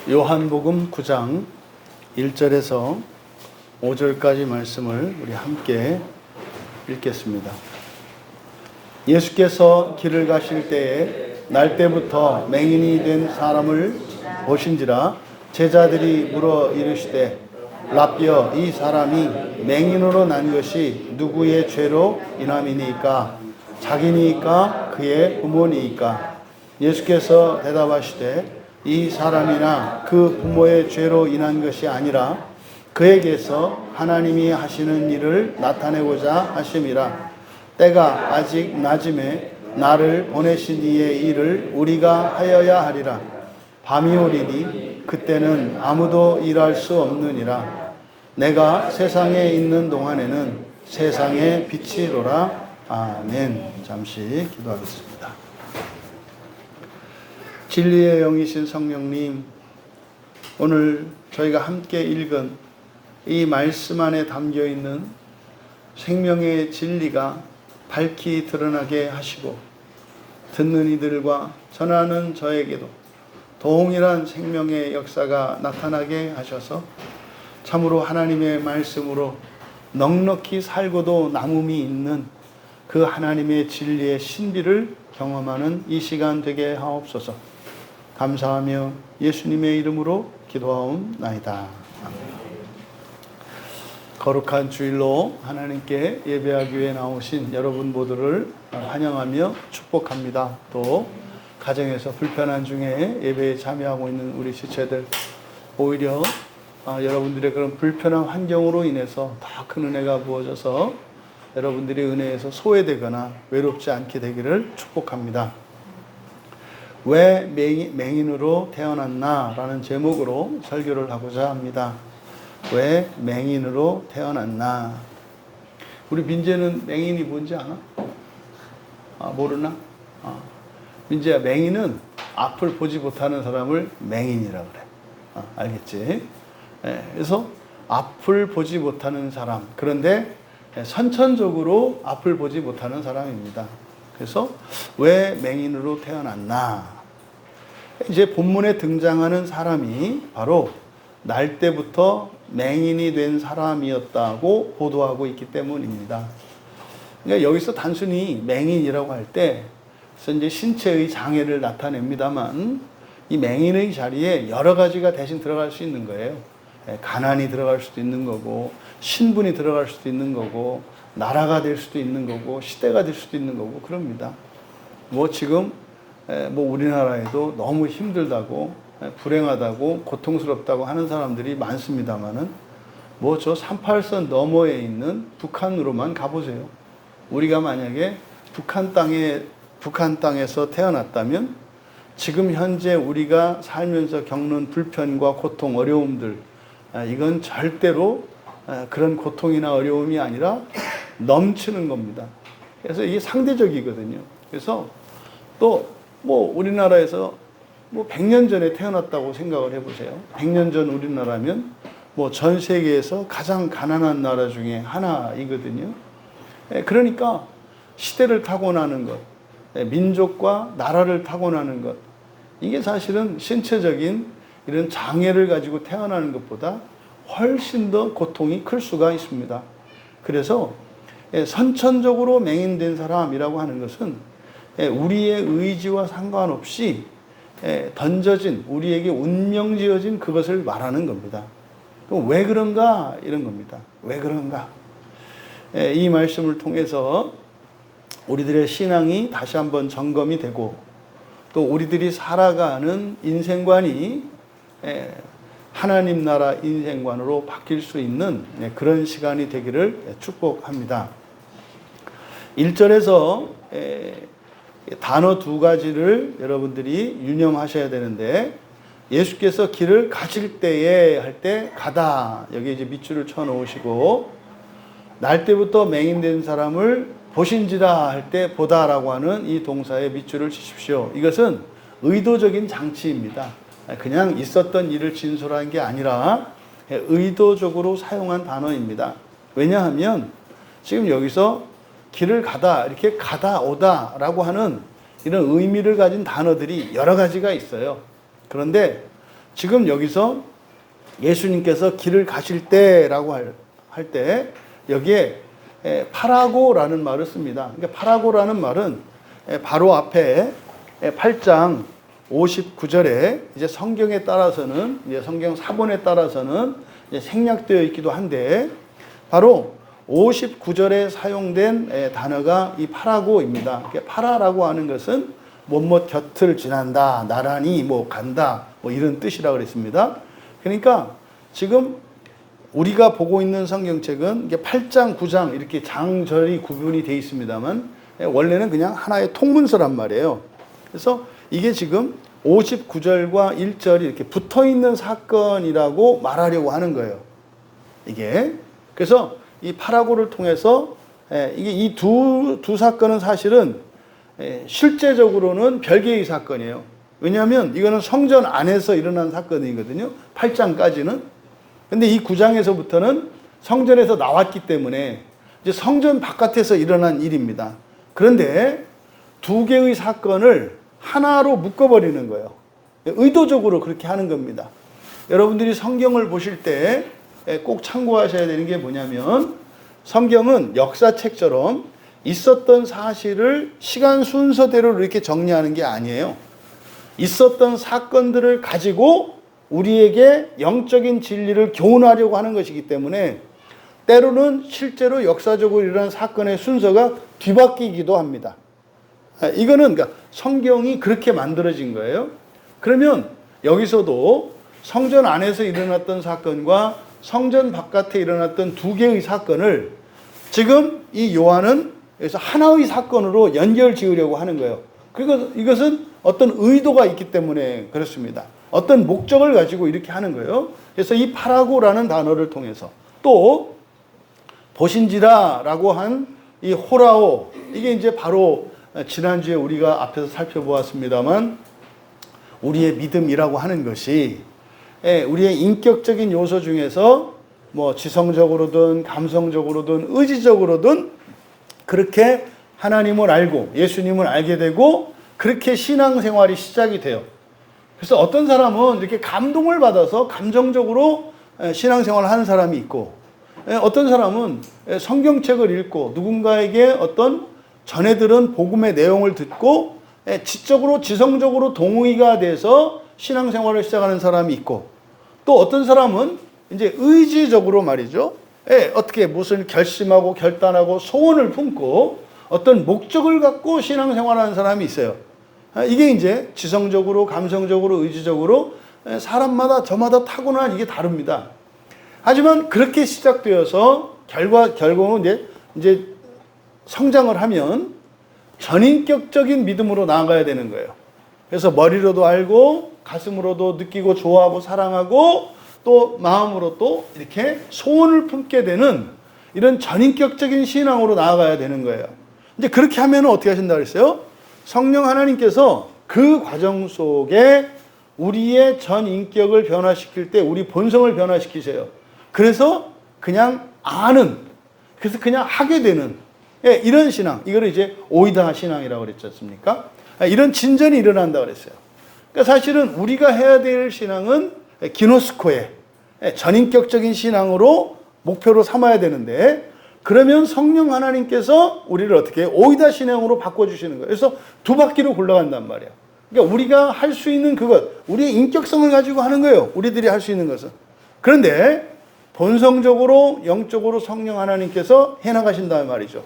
요한복음 9장 1절에서 5절까지 말씀을 우리 함께 읽겠습니다. 예수께서 길을 가실 때에 날 때부터 맹인이 된 사람을 보신지라 제자들이 물어 이르시되 라삐여 이 사람이 맹인으로 난 것이 누구의 죄로 인함이니까 자기니까 그의 부모니까 예수께서 대답하시되 이 사람이나 그 부모의 죄로 인한 것이 아니라 그에게서 하나님이 하시는 일을 나타내고자 하심이라. 때가 아직 낮음에 나를 보내신 이의 일을 우리가 하여야 하리라. 밤이 오리니 그때는 아무도 일할 수 없느니라. 내가 세상에 있는 동안에는 세상의 빛이로라. 아멘. 잠시 기도하겠습니다. 진리의 영이신 성령님, 오늘 저희가 함께 읽은 이 말씀 안에 담겨 있는 생명의 진리가 밝히 드러나게 하시고 듣는 이들과 전하는 저에게도 동일한 생명의 역사가 나타나게 하셔서 참으로 하나님의 말씀으로 넉넉히 살고도 남음이 있는 그 하나님의 진리의 신비를 경험하는 이 시간 되게 하옵소서. 감사하며 예수님의 이름으로 기도하옵나이다. 아멘. 거룩한 주일로 하나님께 예배하기 위해 나오신 여러분 모두를 환영하며 축복합니다. 또 가정에서 불편한 중에 예배에 참여하고 있는 우리 지체들, 오히려 여러분들의 그런 불편한 환경으로 인해서 더 큰 은혜가 부어져서 여러분들이 은혜에서 소외되거나 외롭지 않게 되기를 축복합니다. 왜 맹인으로 태어났나? 라는 제목으로 설교를 하고자 합니다. 왜 맹인으로 태어났나? 우리 민재는 맹인이 뭔지 아나? 모르나? 민재야, 맹인은 앞을 보지 못하는 사람을 맹인이라고 그래. 알겠지? 그래서 앞을 보지 못하는 사람, 그런데 선천적으로 앞을 보지 못하는 사람입니다. 그래서 왜 맹인으로 태어났나? 이제 본문에 등장하는 사람이 바로 날 때부터 맹인이 된 사람이었다고 보도하고 있기 때문입니다. 그러니까 여기서 단순히 맹인이라고 할 때 이제 신체의 장애를 나타냅니다만 이 맹인의 자리에 여러 가지가 대신 들어갈 수 있는 거예요. 가난이 들어갈 수도 있는 거고, 신분이 들어갈 수도 있는 거고, 나라가 될 수도 있는 거고, 시대가 될 수도 있는 거고, 그럽니다. 지금 우리나라에도 너무 힘들다고, 불행하다고, 고통스럽다고 하는 사람들이 많습니다만은 저 38선 너머에 있는 북한으로만 가보세요. 우리가 만약에 북한 땅에서 태어났다면 지금 현재 우리가 살면서 겪는 불편과 고통, 어려움들, 이건 절대로 그런 고통이나 어려움이 아니라 넘치는 겁니다. 그래서 이게 상대적이거든요. 그래서 또 우리나라에서 100년 전에 태어났다고 생각을 해보세요. 100년 전 우리나라면 전 세계에서 가장 가난한 나라 중에 하나이거든요. 그러니까 시대를 타고나는 것, 민족과 나라를 타고나는 것, 이게 사실은 신체적인 이런 장애를 가지고 태어나는 것보다 훨씬 더 고통이 클 수가 있습니다. 그래서 선천적으로 맹인된 사람이라고 하는 것은 우리의 의지와 상관없이 던져진, 우리에게 운명 지어진 그것을 말하는 겁니다. 왜 그런가? 이런 겁니다. 왜 그런가? 이 말씀을 통해서 우리들의 신앙이 다시 한번 점검이 되고 또 우리들이 살아가는 인생관이 하나님 나라 인생관으로 바뀔 수 있는 그런 시간이 되기를 축복합니다. 1절에서 단어 두 가지를 여러분들이 유념하셔야 되는데, 예수께서 길을 가실 때에 할 때 가다, 여기 이제 밑줄을 쳐 놓으시고, 날 때부터 맹인된 사람을 보신지라 할 때 보다라고 하는 이 동사에 밑줄을 치십시오. 이것은 의도적인 장치입니다. 그냥 있었던 일을 진술한 게 아니라 의도적으로 사용한 단어입니다. 왜냐하면 지금 여기서 길을 가다, 이렇게 가다 오다 라고 하는 이런 의미를 가진 단어들이 여러 가지가 있어요. 그런데 지금 여기서 예수님께서 길을 가실 때라고 할 때 여기에 파라고라는 말을 씁니다. 그러니까 파라고라는 말은 바로 앞에 8장 59절에 이제 성경에 따라서는 이제 성경 사본에 따라서는 이제 생략되어 있기도 한데 바로 59절에 사용된 단어가 이 파라고입니다. 파라라고 하는 것은 뭐뭐 곁을 지난다, 나란히 뭐 간다, 뭐 이런 뜻이라고 그랬습니다. 그러니까 지금 우리가 보고 있는 성경책은 이게 8장, 9장 이렇게 장절이 구분이 되어 있습니다만 원래는 그냥 하나의 통문서란 말이에요. 그래서 이게 지금 59절과 1절이 이렇게 붙어 있는 사건이라고 말하려고 하는 거예요. 이게. 그래서 이 파라고를 통해서 이게 이 두 사건은 사실은 실제적으로는 별개의 사건이에요. 왜냐하면 이거는 성전 안에서 일어난 사건이거든요. 8장까지는. 근데 이 9장에서부터는 성전에서 나왔기 때문에 이제 성전 바깥에서 일어난 일입니다. 그런데 두 개의 사건을 하나로 묶어버리는 거예요. 의도적으로 그렇게 하는 겁니다. 여러분들이 성경을 보실 때 꼭 참고하셔야 되는 게 뭐냐면 성경은 역사책처럼 있었던 사실을 시간 순서대로 이렇게 정리하는 게 아니에요. 있었던 사건들을 가지고 우리에게 영적인 진리를 교훈하려고 하는 것이기 때문에 때로는 실제로 역사적으로 일어난 사건의 순서가 뒤바뀌기도 합니다. 이거는 그러니까 성경이 그렇게 만들어진 거예요. 그러면 여기서도 성전 안에서 일어났던 사건과 성전 바깥에 일어났던 두 개의 사건을 지금 이 요한은 여기서 하나의 사건으로 연결 지으려고 하는 거예요. 그리고 이것은 어떤 의도가 있기 때문에 그렇습니다. 어떤 목적을 가지고 이렇게 하는 거예요. 그래서 이 파라고라는 단어를 통해서 또 보신지라라고 한 이 호라오, 이게 이제 바로 지난주에 우리가 앞에서 살펴보았습니다만 우리의 믿음이라고 하는 것이 우리의 인격적인 요소 중에서 뭐 지성적으로든 감성적으로든 의지적으로든 그렇게 하나님을 알고 예수님을 알게 되고 그렇게 신앙생활이 시작이 돼요. 그래서 어떤 사람은 이렇게 감동을 받아서 감정적으로 신앙생활을 하는 사람이 있고 어떤 사람은 성경책을 읽고 누군가에게 어떤 전해들은 복음의 내용을 듣고 지적으로 지성적으로 동의가 돼서 신앙생활을 시작하는 사람이 있고 또 어떤 사람은 이제 의지적으로 말이죠. 어떻게 무슨 결심하고 결단하고 소원을 품고 어떤 목적을 갖고 신앙생활하는 사람이 있어요. 이게 이제 지성적으로 감성적으로 의지적으로 사람마다 저마다 타고난 이게 다릅니다. 하지만 그렇게 시작되어서 결국은 이제 성장을 하면 전인격적인 믿음으로 나아가야 되는 거예요. 그래서 머리로도 알고 가슴으로도 느끼고 좋아하고 사랑하고 또 마음으로 또 이렇게 소원을 품게 되는 이런 전인격적인 신앙으로 나아가야 되는 거예요. 이제 그렇게 하면 어떻게 하신다 그랬어요? 성령 하나님께서 그 과정 속에 우리의 전인격을 변화시킬 때 우리 본성을 변화시키세요. 그래서 그냥 아는, 그래서 그냥 하게 되는 이런 신앙, 이걸 이제 오이다 신앙이라고 그랬지 않습니까? 이런 진전이 일어난다고 그랬어요. 그러니까 사실은 우리가 해야 될 신앙은 기노스코에 전인격적인 신앙으로 목표로 삼아야 되는데 그러면 성령 하나님께서 우리를 어떻게 해요? 오이다 신앙으로 바꿔주시는 거예요. 그래서 두 바퀴로 굴러간단 말이에요. 그러니까 우리가 할 수 있는 그것, 우리의 인격성을 가지고 하는 거예요. 우리들이 할 수 있는 것은. 그런데 본성적으로 영적으로 성령 하나님께서 해나가신다는 말이죠.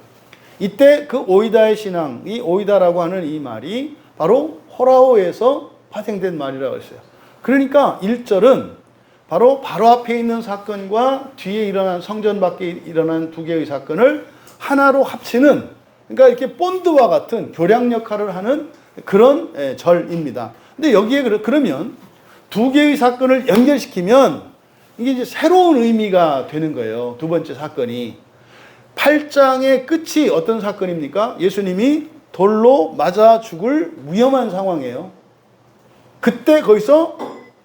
이때 그 오이다의 신앙, 이 오이다라고 하는 이 말이 바로 호라오에서 파생된 말이라고 했어요. 그러니까 1절은 바로 앞에 있는 사건과 뒤에 일어난 성전 밖에 일어난 두 개의 사건을 하나로 합치는, 그러니까 이렇게 본드와 같은 교량 역할을 하는 그런 절입니다. 근데 여기에 그러면 두 개의 사건을 연결시키면 이게 이제 새로운 의미가 되는 거예요. 두 번째 사건이. 8장의 끝이 어떤 사건입니까? 예수님이 돌로 맞아 죽을 위험한 상황이에요. 그때 거기서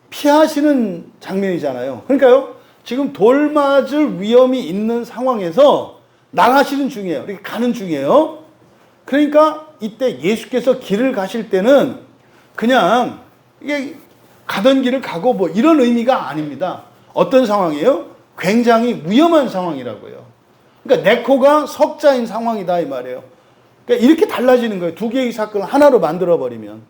피하시는 장면이잖아요. 그러니까요, 지금 돌 맞을 위험이 있는 상황에서 나가시는 중이에요. 이렇게 가는 중이에요. 그러니까 이때 예수께서 길을 가실 때는 그냥 이게 가던 길을 가고 뭐 이런 의미가 아닙니다. 어떤 상황이에요? 굉장히 위험한 상황이라고요. 그러니까 내 코가 석자인 상황이다 이 말이에요. 그러니까 이렇게 달라지는 거예요. 두 개의 사건을 하나로 만들어버리면.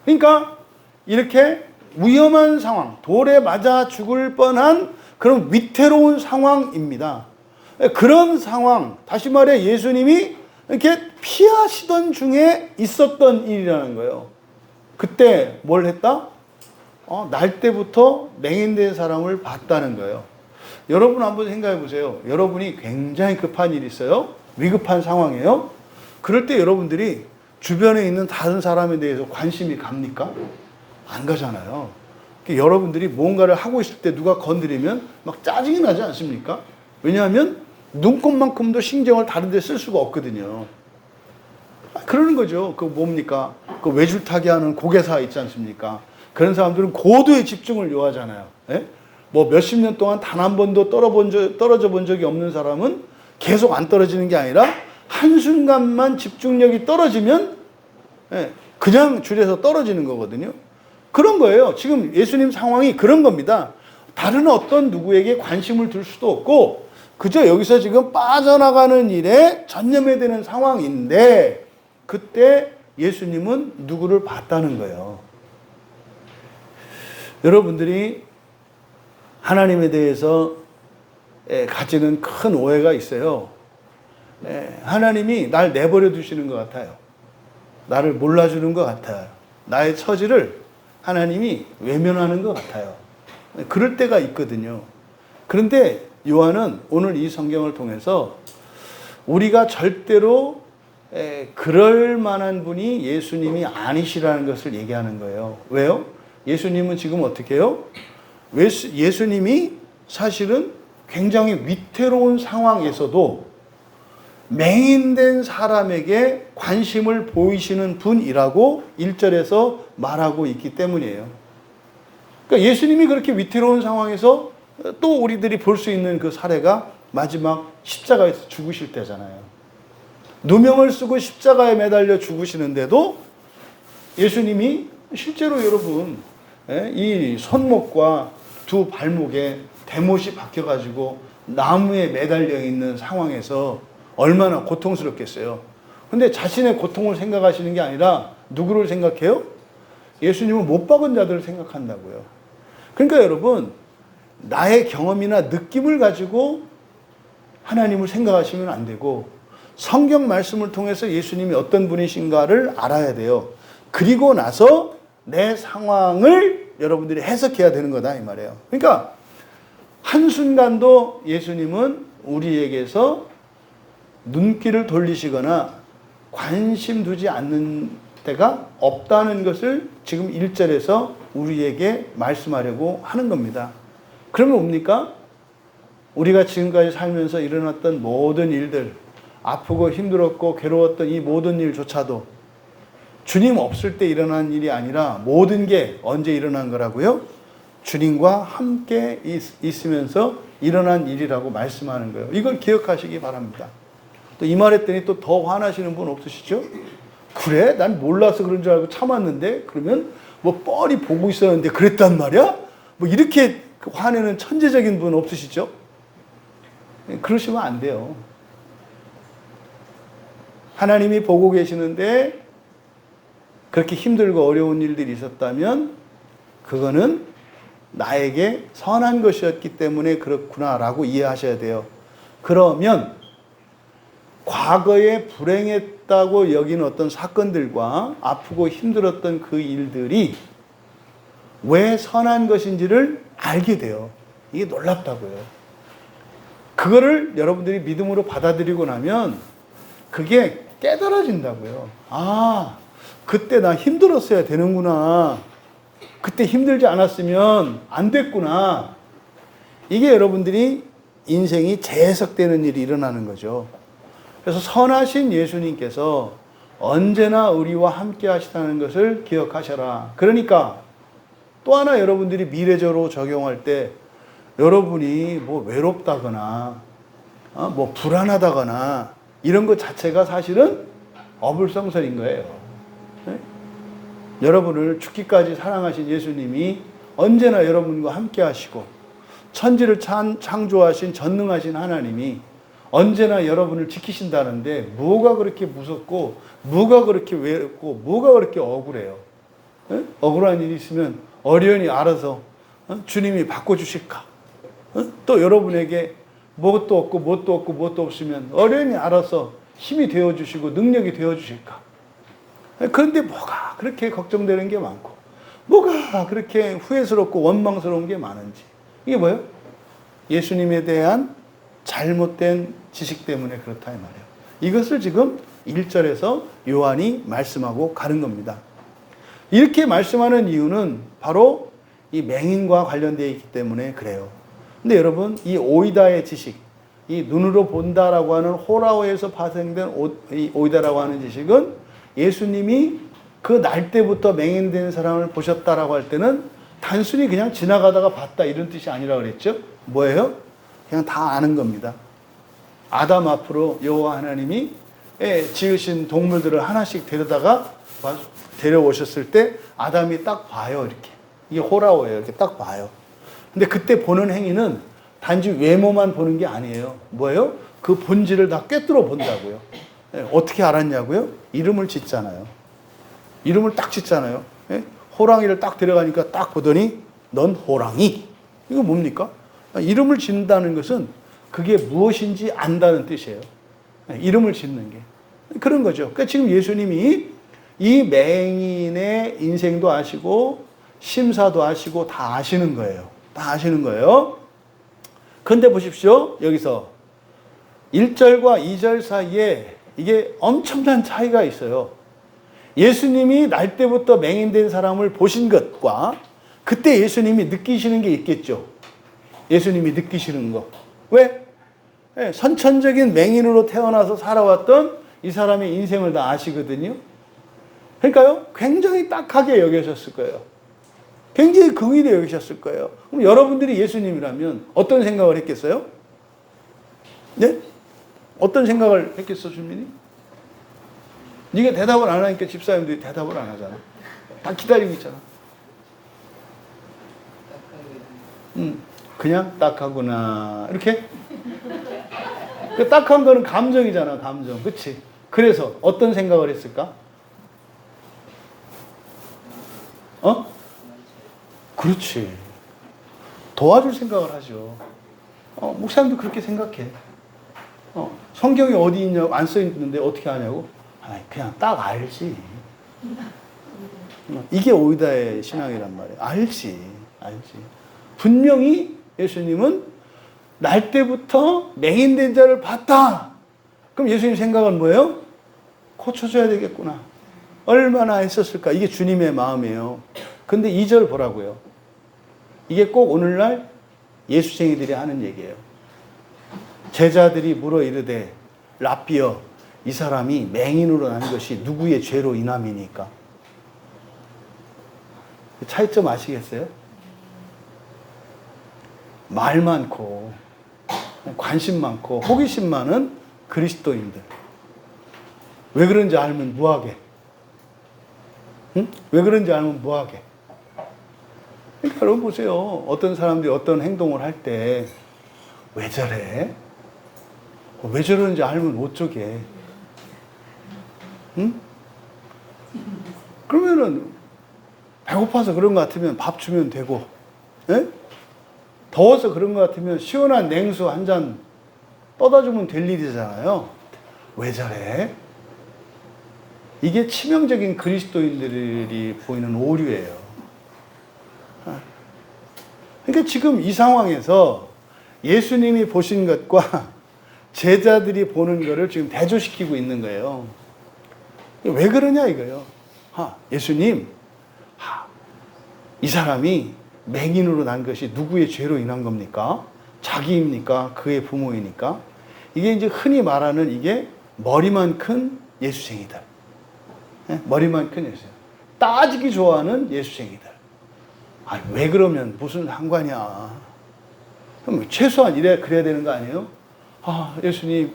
그러니까 이렇게 위험한 상황, 돌에 맞아 죽을 뻔한 그런 위태로운 상황입니다. 그런 상황, 다시 말해 예수님이 이렇게 피하시던 중에 있었던 일이라는 거예요. 그때 뭘 했다? 날 때부터 맹인된 사람을 봤다는 거예요. 여러분 한번 생각해 보세요. 여러분이 굉장히 급한 일이 있어요. 위급한 상황이에요. 그럴 때 여러분들이 주변에 있는 다른 사람에 대해서 관심이 갑니까? 안 가잖아요. 여러분들이 뭔가를 하고 있을 때 누가 건드리면 막 짜증이 나지 않습니까? 왜냐하면 눈곱만큼도 신경을 다른 데 쓸 수가 없거든요. 그러는 거죠. 그 뭡니까? 그 외줄타기 하는 고개사 있지 않습니까? 그런 사람들은 고도의 집중을 요하잖아요. 예? 뭐 몇십 년 동안 단 한 번도 떨어져 본 적이 없는 사람은 계속 안 떨어지는 게 아니라 한순간만 집중력이 떨어지면 그냥 줄에서 떨어지는 거거든요. 그런 거예요. 지금 예수님 상황이 그런 겁니다. 다른 어떤 누구에게 관심을 둘 수도 없고 그저 여기서 지금 빠져나가는 일에 전념해야 되는 상황인데 그때 예수님은 누구를 봤다는 거예요. 여러분들이 하나님에 대해서 가지는 큰 오해가 있어요. 하나님이 날 내버려 두시는 것 같아요. 나를 몰라주는 것 같아요. 나의 처지를 하나님이 외면하는 것 같아요. 그럴 때가 있거든요. 그런데 요한은 오늘 이 성경을 통해서 우리가 절대로 그럴 만한 분이 예수님이 아니시라는 것을 얘기하는 거예요. 왜요? 예수님은 지금 어떻게 해요? 예수님이 사실은 굉장히 위태로운 상황에서도 맹인된 사람에게 관심을 보이시는 분이라고 1절에서 말하고 있기 때문이에요. 그러니까 예수님이 그렇게 위태로운 상황에서 또 우리들이 볼 수 있는 그 사례가 마지막 십자가에서 죽으실 때잖아요. 누명을 쓰고 십자가에 매달려 죽으시는데도 예수님이 실제로 여러분 이 손목과 두 발목에 대못이 박혀가지고 나무에 매달려 있는 상황에서 얼마나 고통스럽겠어요. 근데 자신의 고통을 생각하시는 게 아니라 누구를 생각해요? 예수님은 못 박은 자들을 생각한다고요. 그러니까 여러분 나의 경험이나 느낌을 가지고 하나님을 생각하시면 안 되고 성경 말씀을 통해서 예수님이 어떤 분이신가를 알아야 돼요. 그리고 나서 내 상황을 여러분들이 해석해야 되는 거다 이 말이에요. 그러니까 한순간도 예수님은 우리에게서 눈길을 돌리시거나 관심 두지 않는 때가 없다는 것을 지금 1절에서 우리에게 말씀하려고 하는 겁니다. 그러면 뭡니까? 우리가 지금까지 살면서 일어났던 모든 일들, 아프고 힘들었고 괴로웠던 이 모든 일조차도 주님 없을 때 일어난 일이 아니라 모든 게 언제 일어난 거라고요? 주님과 함께 있으면서 일어난 일이라고 말씀하는 거예요. 이걸 기억하시기 바랍니다. 또 이 말 했더니 또 더 화나시는 분 없으시죠? 그래? 난 몰라서 그런 줄 알고 참았는데? 그러면 뭐 뻔히 보고 있었는데 그랬단 말이야? 뭐 이렇게 화내는 천재적인 분 없으시죠? 그러시면 안 돼요. 하나님이 보고 계시는데 그렇게 힘들고 어려운 일들이 있었다면 그거는 나에게 선한 것이었기 때문에 그렇구나라고 이해하셔야 돼요. 그러면 과거에 불행했다고 여기는 어떤 사건들과 아프고 힘들었던 그 일들이 왜 선한 것인지를 알게 돼요. 이게 놀랍다고요. 그거를 여러분들이 믿음으로 받아들이고 나면 그게 깨달아진다고요. 아, 그때 나 힘들었어야 되는구나. 그때 힘들지 않았으면 안 됐구나. 이게 여러분들이 인생이 재해석되는 일이 일어나는 거죠. 그래서 선하신 예수님께서 언제나 우리와 함께 하시다는 것을 기억하셔라. 그러니까 또 하나 여러분들이 미래적으로 적용할 때 여러분이 뭐 외롭다거나 뭐 불안하다거나 이런 것 자체가 사실은 어불성설인 거예요. 여러분을 죽기까지 사랑하신 예수님이 언제나 여러분과 함께 하시고 천지를 창조하신 전능하신 하나님이 언제나 여러분을 지키신다는데 뭐가 그렇게 무섭고 뭐가 그렇게 외롭고 뭐가 그렇게 억울해요. 에? 억울한 일이 있으면 어련히 알아서 주님이 바꿔주실까? 또 여러분에게 뭣도 없고 뭣도 없고 뭣도 없으면 어련히 알아서 힘이 되어주시고 능력이 되어주실까? 그런데 뭐가 그렇게 걱정되는 게 많고 뭐가 그렇게 후회스럽고 원망스러운 게 많은지. 이게 뭐예요? 예수님에 대한 잘못된 지식 때문에 그렇다 이 말이에요. 이것을 지금 1절에서 요한이 말씀하고 가는 겁니다. 이렇게 말씀하는 이유는 바로 이 맹인과 관련되어 있기 때문에 그래요. 근데 여러분, 이 오이다의 지식, 이 눈으로 본다라고 하는 호라오에서 파생된 이 오이다라고 하는 지식은 예수님이 그 날 때부터 맹인된 사람을 보셨다라고 할 때는 단순히 그냥 지나가다가 봤다 이런 뜻이 아니라 그랬죠. 뭐예요? 그냥 다 아는 겁니다. 아담 앞으로 여호와 하나님이 지으신 동물들을 하나씩 데려오셨을 때 아담이 딱 봐요. 이렇게. 이게 호라오예요. 이렇게 딱 봐요. 근데 그때 보는 행위는 단지 외모만 보는 게 아니에요. 뭐예요? 그 본질을 다 꿰뚫어 본다고요. 어떻게 알았냐고요? 이름을 짓잖아요. 이름을 딱 짓잖아요. 호랑이를 딱 데려가니까 딱 보더니 넌 호랑이. 이거 뭡니까? 이름을 짓는다는 것은 그게 무엇인지 안다는 뜻이에요. 이름을 짓는 게. 그런 거죠. 그러니까 지금 예수님이 이 맹인의 인생도 아시고 심사도 아시고 다 아시는 거예요. 다 아시는 거예요. 그런데 보십시오. 여기서 1절과 2절 사이에 이게 엄청난 차이가 있어요. 예수님이 날 때부터 맹인된 사람을 보신 것과 그때 예수님이 느끼시는 게 있겠죠. 예수님이 느끼시는 거. 왜? 선천적인 맹인으로 태어나서 살아왔던 이 사람의 인생을 다 아시거든요. 그러니까요, 굉장히 딱하게 여기셨을 거예요. 굉장히 긍휼히 여기셨을 거예요. 그럼 여러분들이 예수님이라면 어떤 생각을 했겠어요? 네? 어떤 생각을 했겠어, 주민이? 네가 대답을 안 하니까 집사님들이 대답을 안 하잖아. 다 기다리고 있잖아. 그냥 딱하구나. 이렇게? 그 딱한 거는 감정이잖아, 감정. 그치? 그래서 어떤 생각을 했을까? 그렇지. 도와줄 생각을 하죠. 목사님도 그렇게 생각해. 성경이 어디 있냐고 안 써 있는데 어떻게 하냐고? 그냥 딱 알지. 이게 오이다의 신앙이란 말이에요. 알지. 분명히 예수님은 날 때부터 맹인된 자를 봤다. 그럼 예수님 생각은 뭐예요? 고쳐줘야 되겠구나. 얼마나 했었을까? 이게 주님의 마음이에요. 근데 2절 보라고요. 이게 꼭 오늘날 예수쟁이들이 하는 얘기예요. 제자들이 물어 이르되 랍비여, 이 사람이 맹인으로 난 것이 누구의 죄로 인함이니까? 차이점 아시겠어요? 말 많고 관심 많고 호기심 많은 그리스도인들. 왜 그런지 알면 무하게. 응? 왜 그런지 알면 무하게. 그러니까 여러분 보세요. 어떤 사람들이 어떤 행동을 할 때 왜 저래? 왜 저러는지 알면 어쩌게. 응? 그러면은 배고파서 그런 것 같으면 밥 주면 되고, 예? 더워서 그런 것 같으면 시원한 냉수 한 잔 떠다 주면 될 일이잖아요. 왜 저래? 이게 치명적인 그리스도인들이 보이는 오류예요. 그러니까 지금 이 상황에서 예수님이 보신 것과 제자들이 보는 것을 지금 대조시키고 있는 거예요. 왜 그러냐 이거예요. 예수님, 이 사람이 맹인으로 난 것이 누구의 죄로 인한 겁니까? 자기입니까? 그의 부모이니까? 이게 이제 흔히 말하는 이게 머리만 큰 예수쟁이들. 머리만 큰 예수쟁이. 따지기 좋아하는 예수쟁이들. 왜 그러면 무슨 상관이야. 그럼 최소한 그래야 되는 거 아니에요? 예수님,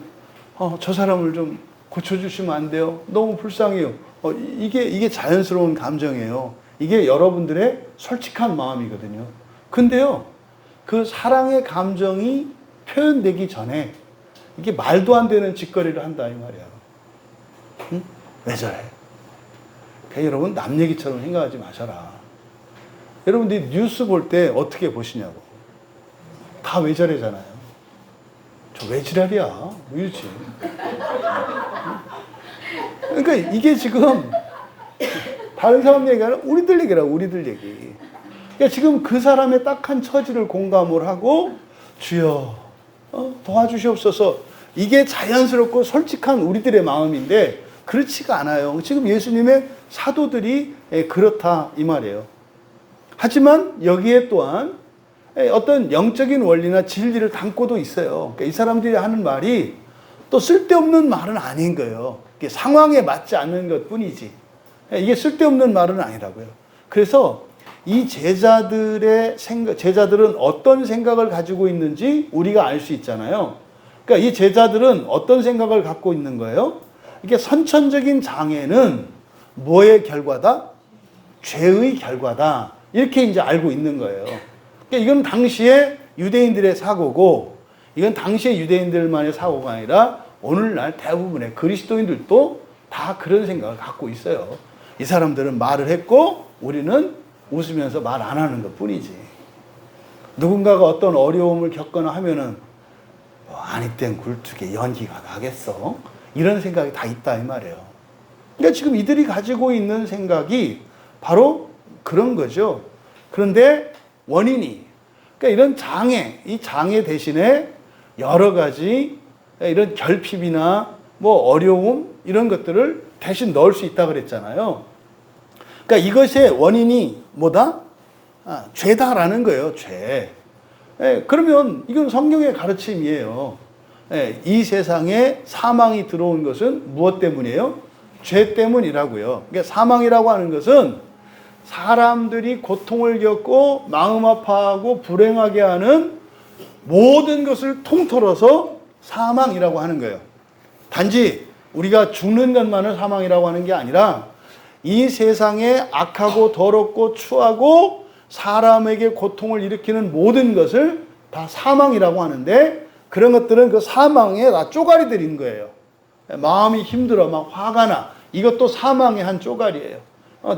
저 사람을 좀 고쳐주시면 안 돼요? 너무 불쌍해요. 이게 자연스러운 감정이에요. 이게 여러분들의 솔직한 마음이거든요. 근데요, 그 사랑의 감정이 표현되기 전에 이게 말도 안 되는 짓거리를 한다 이 말이야. 응? 왜 저래? 그러니까 여러분 남 얘기처럼 생각하지 마셔라. 여러분들이 뉴스 볼 때 어떻게 보시냐고. 다 왜 저래잖아요. 저 왜 지랄이야? 뭐 이러지. 그러니까 이게 지금 다른 사람 얘기가 아니라 우리들 얘기라고, 우리들 얘기. 그러니까 지금 그 사람의 딱한 처지를 공감을 하고 주여 도와주시옵소서. 이게 자연스럽고 솔직한 우리들의 마음인데 그렇지가 않아요. 지금 예수님의 사도들이 그렇다 이 말이에요. 하지만 여기에 또한 어떤 영적인 원리나 진리를 담고도 있어요. 그러니까 이 사람들이 하는 말이 또 쓸데없는 말은 아닌 거예요. 상황에 맞지 않는 것 뿐이지. 이게 쓸데없는 말은 아니라고요. 그래서 이 제자들은 어떤 생각을 가지고 있는지 우리가 알 수 있잖아요. 그러니까 이 제자들은 어떤 생각을 갖고 있는 거예요? 이게 선천적인 장애는 뭐의 결과다? 죄의 결과다. 이렇게 이제 알고 있는 거예요. 그러니까 이건 당시에 유대인들의 사고고, 이건 당시에 유대인들만의 사고가 아니라 오늘날 대부분의 그리스도인들도 다 그런 생각을 갖고 있어요. 이 사람들은 말을 했고 우리는 웃으면서 말 안 하는 것 뿐이지. 누군가가 어떤 어려움을 겪거나 하면은 아니 땐 굴뚝에 연기가 나겠어. 이런 생각이 다 있다 이 말이에요. 그러니까 지금 이들이 가지고 있는 생각이 바로 그런 거죠. 그런데 원인이, 그러니까 이런 장애, 이 장애 대신에 여러 가지 이런 결핍이나 뭐 어려움 이런 것들을 대신 넣을 수 있다 그랬잖아요. 그러니까 이것의 원인이 뭐다? 죄다라는 거예요. 죄. 그러면 이건 성경의 가르침이에요. 이 세상에 사망이 들어온 것은 무엇 때문이에요? 죄 때문이라고요. 그러니까 사망이라고 하는 것은 사람들이 고통을 겪고 마음 아파하고 불행하게 하는 모든 것을 통틀어서 사망이라고 하는 거예요. 단지 우리가 죽는 것만을 사망이라고 하는 게 아니라 이 세상에 악하고 더럽고 추하고 사람에게 고통을 일으키는 모든 것을 다 사망이라고 하는데, 그런 것들은 그 사망에 다 쪼가리들인 거예요. 마음이 힘들어, 막 화가 나. 이것도 사망의 한 쪼가리예요.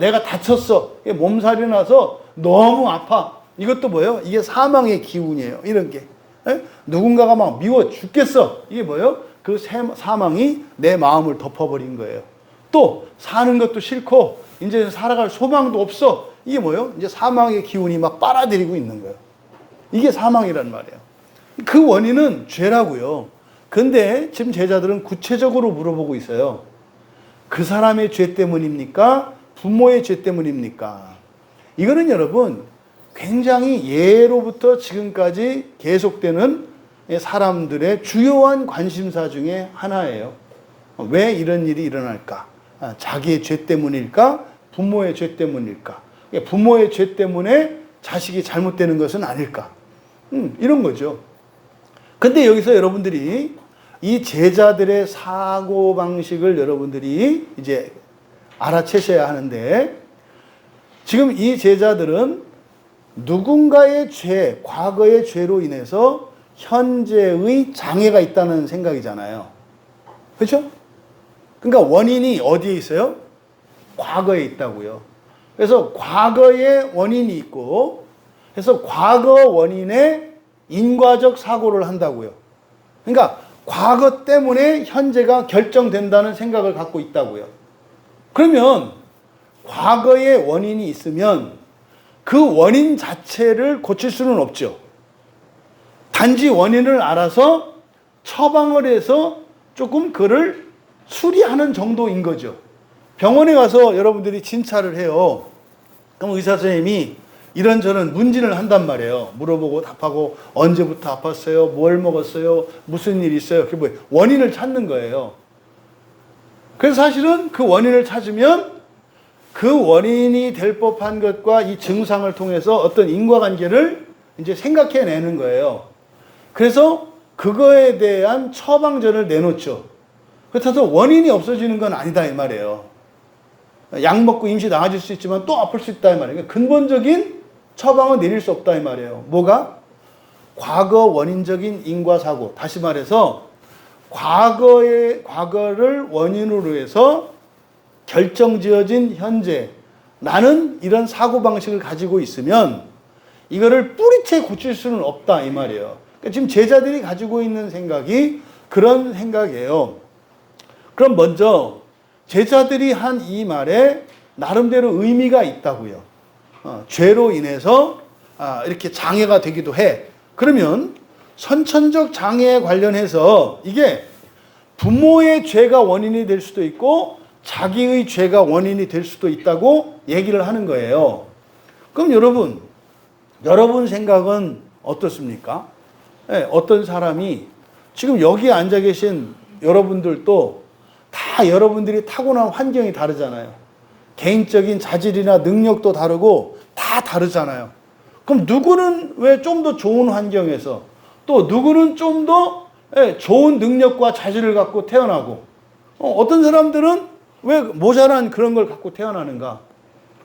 내가 다쳤어. 몸살이 나서 너무 아파. 이것도 뭐예요? 이게 사망의 기운이에요. 이런 게. 누군가가 막 미워 죽겠어. 이게 뭐예요? 그 사망이 내 마음을 덮어버린 거예요. 또 사는 것도 싫고 이제 살아갈 소망도 없어. 이게 뭐예요? 이제 사망의 기운이 막 빨아들이고 있는 거예요. 이게 사망이란 말이에요. 그 원인은 죄라고요. 근데 지금 제자들은 구체적으로 물어보고 있어요. 그 사람의 죄 때문입니까? 부모의 죄 때문입니까? 이거는 여러분 굉장히 예로부터 지금까지 계속되는 사람들의 주요한 관심사 중에 하나예요. 왜 이런 일이 일어날까? 자기의 죄 때문일까? 부모의 죄 때문일까? 부모의 죄 때문에 자식이 잘못되는 것은 아닐까? 이런 거죠. 근데 여기서 여러분들이 이 제자들의 사고방식을 여러분들이 이제 알아채셔야 하는데, 지금 이 제자들은 누군가의 죄, 과거의 죄로 인해서 현재의 장애가 있다는 생각이잖아요. 그렇죠? 그러니까 원인이 어디에 있어요? 과거에 있다고요. 그래서 과거에 원인이 있고, 그래서 과거 원인에 인과적 사고를 한다고요. 그러니까 과거 때문에 현재가 결정된다는 생각을 갖고 있다고요. 그러면 과거에 원인이 있으면 그 원인 자체를 고칠 수는 없죠. 단지 원인을 알아서 처방을 해서 조금 그를 수리하는 정도인 거죠. 병원에 가서 여러분들이 진찰을 해요. 그럼 의사 선생님이 이런저런 문진을 한단 말이에요. 물어보고 답하고 언제부터 아팠어요? 뭘 먹었어요? 무슨 일이 있어요? 그게 뭐예요? 원인을 찾는 거예요. 그래서 사실은 그 원인을 찾으면 그 원인이 될 법한 것과 이 증상을 통해서 어떤 인과관계를 이제 생각해내는 거예요. 그래서 그거에 대한 처방전을 내놓죠. 그렇다고 원인이 없어지는 건 아니다 이 말이에요. 약 먹고 임시 나아질 수 있지만 또 아플 수 있다 이 말이에요. 그러니까 근본적인 처방은 내릴 수 없다 이 말이에요. 뭐가? 과거 원인적인 인과사고. 다시 말해서 과거를 원인으로 해서 결정지어진 현재 나는 이런 사고방식을 가지고 있으면 이거를 뿌리채 고칠 수는 없다 이 말이에요. 그러니까 지금 제자들이 가지고 있는 생각이 그런 생각이에요. 그럼 먼저 제자들이 한 이 말에 나름대로 의미가 있다고요. 죄로 인해서 이렇게 장애가 되기도 해. 그러면 선천적 장애에 관련해서 이게 부모의 죄가 원인이 될 수도 있고 자기의 죄가 원인이 될 수도 있다고 얘기를 하는 거예요. 그럼 여러분 생각은 어떻습니까? 네, 어떤 사람이 지금 여기 앉아 계신 여러분들도 다 여러분들이 타고난 환경이 다르잖아요. 개인적인 자질이나 능력도 다르고 다 다르잖아요. 그럼 누구는 왜 좀 더 좋은 환경에서 또 누구는 좀 더 좋은 능력과 자질을 갖고 태어나고 어떤 사람들은 왜 모자란 그런 걸 갖고 태어나는가?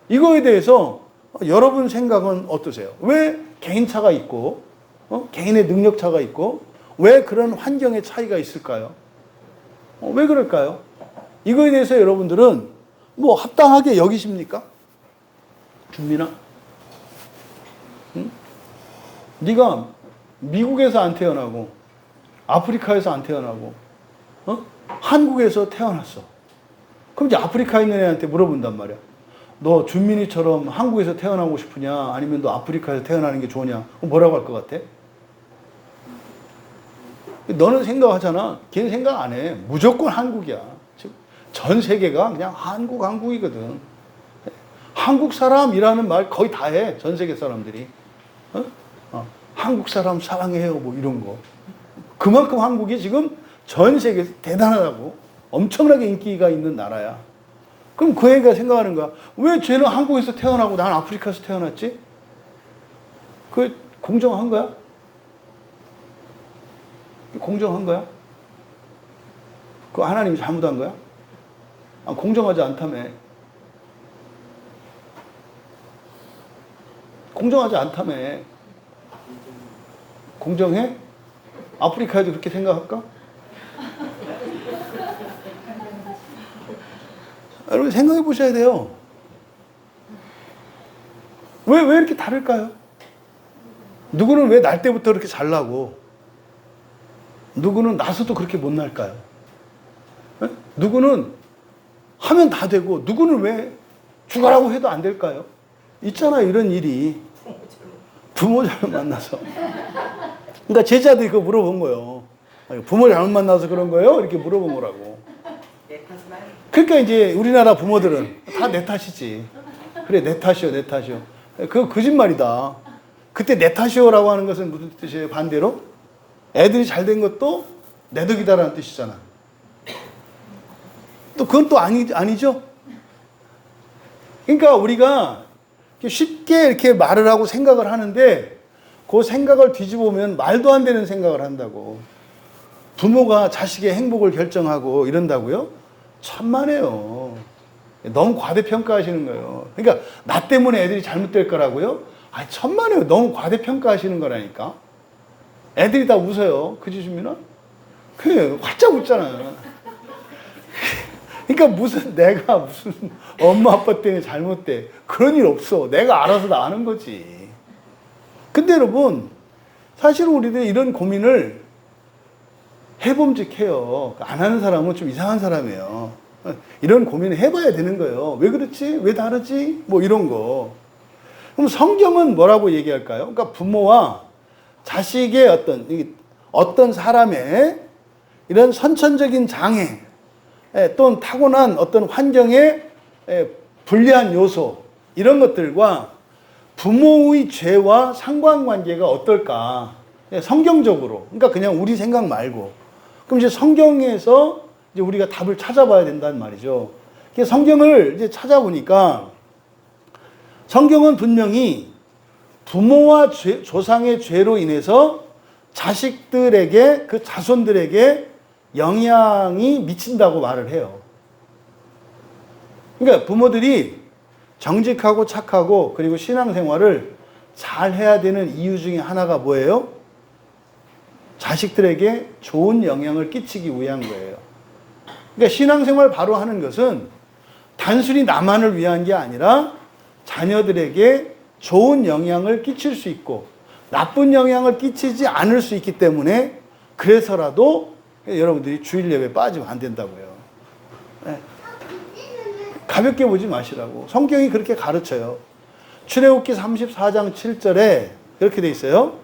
이거에 대해서 여러분 생각은 어떠세요? 왜 개인차가 있고 개인의 능력차가 있고 왜 그런 환경의 차이가 있을까요? 왜 그럴까요? 이거에 대해서 여러분들은 뭐 합당하게 여기십니까? 준민아? 응? 네가 미국에서 안 태어나고 아프리카에서 안 태어나고 한국에서 태어났어. 그럼 이제 아프리카에 있는 애한테 물어본단 말이야. 너 준민이처럼 한국에서 태어나고 싶으냐? 아니면 너 아프리카에서 태어나는 게 좋으냐? 뭐라고 할 것 같아? 너는 생각하잖아. 걔는 생각 안 해. 무조건 한국이야. 전 세계가 그냥 한국이거든. 한국 사람이라는 말 거의 다 해. 전 세계 사람들이. 한국 사람 사랑해요. 뭐 이런 거. 그만큼 한국이 지금 전 세계에서 대단하다고. 엄청나게 인기가 있는 나라야. 그럼 그 애가 생각하는 거야. 왜 쟤는 한국에서 태어나고 난 아프리카에서 태어났지? 그 공정한 거야? 공정한 거야? 그 하나님이 잘못한 거야? 공정하지 않다며. 공정하지 않다며. 공정해? 아프리카에도 그렇게 생각할까? 여러분 생각해 보셔야 돼요. 왜 이렇게 다를까요? 누구는 왜 날 때부터 그렇게 잘나고 누구는 나서도 그렇게 못 날까요? 에? 누구는 하면 다 되고 누구는 왜 죽어라고 해도 안 될까요? 있잖아요, 이런 일이. 부모 잘못 만나서. 그러니까 제자들이 그거 물어본 거예요. 부모 잘못 만나서 그런 거예요? 이렇게 물어본 거라고. 그러니까 이제 우리나라 부모들은 다 내 탓이지. 그래, 내 탓이요, 내 탓이요. 그거 거짓말이다. 그때 내 탓이요라고 하는 것은 무슨 뜻이에요? 반대로? 애들이 잘 된 것도 내 덕이다라는 뜻이잖아. 또 그건 또 아니죠? 그러니까 우리가 쉽게 이렇게 말을 하고 생각을 하는데 그 생각을 뒤집어 보면 말도 안 되는 생각을 한다고. 부모가 자식의 행복을 결정하고 이런다고요? 천만에요. 너무 과대평가하시는 거예요. 그러니까 나 때문에 애들이 잘못될 거라고요? 천만에요. 너무 과대평가하시는 거라니까. 애들이 다 웃어요. 그지, 주민아? 그래, 활짝 웃잖아. 그러니까 내가 무슨 엄마 아빠 때문에 잘못돼. 그런 일 없어. 내가 알아서 다 아는 거지. 근데 여러분, 사실 우리들 이런 고민을 해봄직해요. 안 하는 사람은 좀 이상한 사람이에요. 이런 고민을 해봐야 되는 거예요. 왜 그렇지? 왜 다르지? 뭐 이런 거. 그럼 성경은 뭐라고 얘기할까요? 그러니까 부모와 자식의 어떤 사람의 이런 선천적인 장애, 또는 타고난 어떤 환경의 불리한 요소, 이런 것들과 부모의 죄와 상관관계가 어떨까? 성경적으로. 그러니까 그냥 우리 생각 말고. 그럼 이제 성경에서 이제 우리가 답을 찾아봐야 된다는 말이죠. 성경을 이제 찾아보니까 성경은 분명히 부모와 조상의 죄로 인해서 자식들에게, 그 자손들에게 영향이 미친다고 말을 해요. 그러니까 부모들이 정직하고 착하고 그리고 신앙생활을 잘 해야 되는 이유 중에 하나가 뭐예요? 자식들에게 좋은 영향을 끼치기 위한 거예요. 그러니까 신앙생활 바로 하는 것은 단순히 나만을 위한 게 아니라 자녀들에게 좋은 영향을 끼칠 수 있고 나쁜 영향을 끼치지 않을 수 있기 때문에 그래서라도 여러분들이 주일 예배 빠지면 안 된다고요. 네. 가볍게 보지 마시라고. 성경이 그렇게 가르쳐요. 출애굽기 34장 7절에 이렇게 돼 있어요.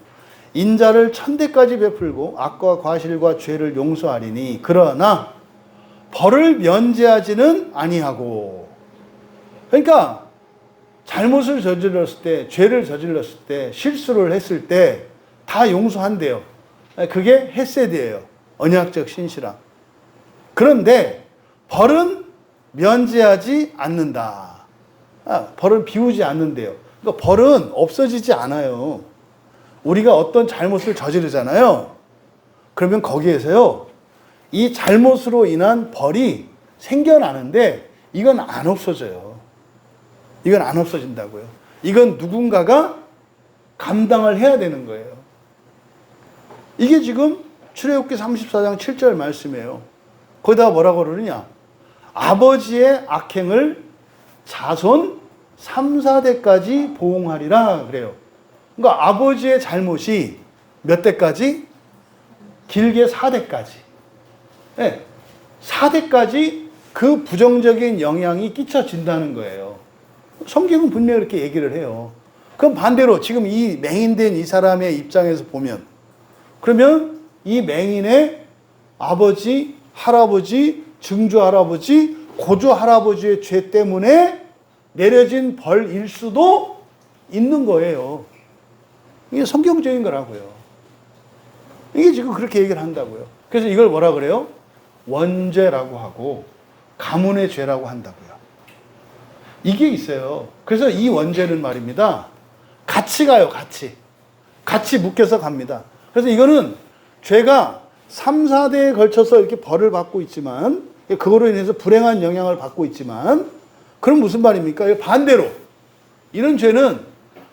인자를 1000대까지 베풀고 악과 과실과 죄를 용서하리니 그러나 벌을 면제하지는 아니하고. 그러니까 잘못을 저질렀을 때, 죄를 저질렀을 때, 실수를 했을 때 다 용서한대요. 그게 헤세드예요. 언약적 신실함. 그런데 벌은 면제하지 않는다. 벌은 비우지 않는데요. 그러니까 벌은 없어지지 않아요. 우리가 어떤 잘못을 저지르잖아요. 그러면 거기에서요, 이 잘못으로 인한 벌이 생겨나는데 이건 안 없어져요. 이건 안 없어진다고요. 이건 누군가가 감당을 해야 되는 거예요. 이게 지금 출애굽기 34장 7절 말씀이에요. 거기다가 뭐라고 그러느냐? 아버지의 악행을 자손 3, 4대까지 보응하리라 그래요. 그러니까 아버지의 잘못이 몇 대까지? 길게 4대까지. 네, 4대까지 그 부정적인 영향이 끼쳐진다는 거예요. 성경은 분명히 이렇게 얘기를 해요. 그럼 반대로 지금 이 맹인된 이 사람의 입장에서 보면, 그러면 이 맹인의 아버지, 할아버지, 증조 할아버지, 고조 할아버지의 죄 때문에 내려진 벌일 수도 있는 거예요. 이게 성경적인 거라고요. 이게 지금 그렇게 얘기를 한다고요. 그래서 이걸 뭐라 그래요? 원죄라고 하고 가문의 죄라고 한다고요. 이게 있어요. 그래서 이 원죄는 말입니다. 같이 가요, 같이. 같이 묶여서 갑니다. 그래서 이거는 죄가 3, 4대에 걸쳐서 이렇게 벌을 받고 있지만, 그거로 인해서 불행한 영향을 받고 있지만, 그럼 무슨 말입니까? 반대로 이런 죄는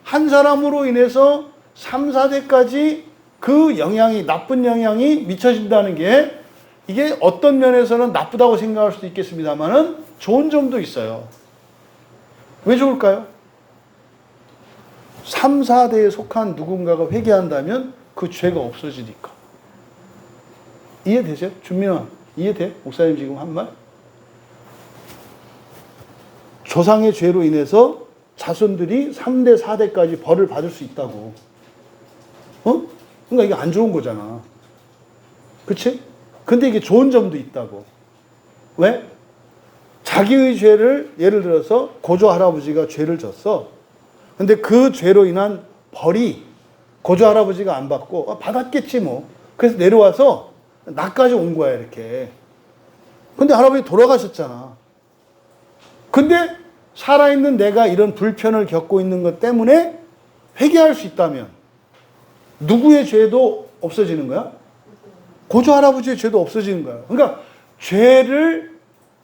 한 사람으로 인해서 3, 4대까지 그 영향이, 나쁜 영향이 미쳐진다는 게, 이게 어떤 면에서는 나쁘다고 생각할 수도 있겠습니다만은 좋은 점도 있어요. 왜 좋을까요? 3, 4대에 속한 누군가가 회개한다면 그 죄가 없어지니까. 이해되세요? 준민아, 이해돼? 목사님 지금 한 말? 조상의 죄로 인해서 자손들이 3대, 4대까지 벌을 받을 수 있다고. 그러니까 이게 안 좋은 거잖아. 그치? 근데 이게 좋은 점도 있다고. 왜? 자기의 죄를, 예를 들어서 고조 할아버지가 죄를 졌어. 근데 그 죄로 인한 벌이 고조 할아버지가 안 받고, 받았겠지 뭐. 그래서 내려와서 나까지 온 거야, 이렇게. 근데 할아버지 돌아가셨잖아. 근데 살아있는 내가 이런 불편을 겪고 있는 것 때문에 회개할 수 있다면 누구의 죄도 없어지는 거야? 고조 할아버지의 죄도 없어지는 거야. 그러니까 죄를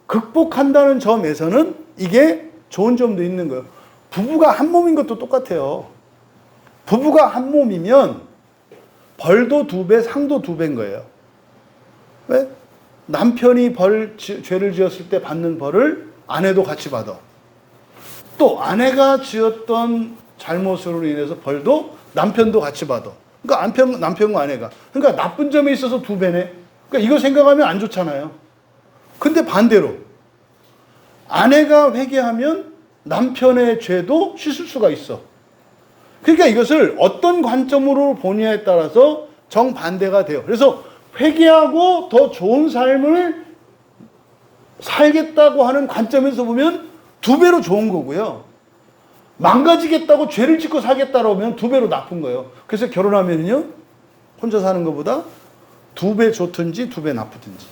극복한다는 점에서는 이게 좋은 점도 있는 거예요. 부부가 한 몸인 것도 똑같아요. 부부가 한 몸이면 벌도 2배, 상도 2배인 거예요. 왜? 남편이 죄를 지었을 때 받는 벌을 아내도 같이 받아. 또 아내가 지었던 잘못으로 인해서 벌도 남편도 같이 받아. 그러니까 남편과 아내가. 그러니까 나쁜 점에 있어서 2배네. 그러니까 이거 생각하면 안 좋잖아요. 근데 반대로 아내가 회개하면 남편의 죄도 씻을 수가 있어. 그러니까 이것을 어떤 관점으로 보느냐에 따라서 정반대가 돼요. 그래서 회개하고 더 좋은 삶을 살겠다고 하는 관점에서 보면 2배로 좋은 거고요. 망가지겠다고 죄를 짓고 살겠다고 하면 2배로 나쁜 거예요. 그래서 결혼하면요, 혼자 사는 것보다 2배 좋든지 2배 나쁘든지.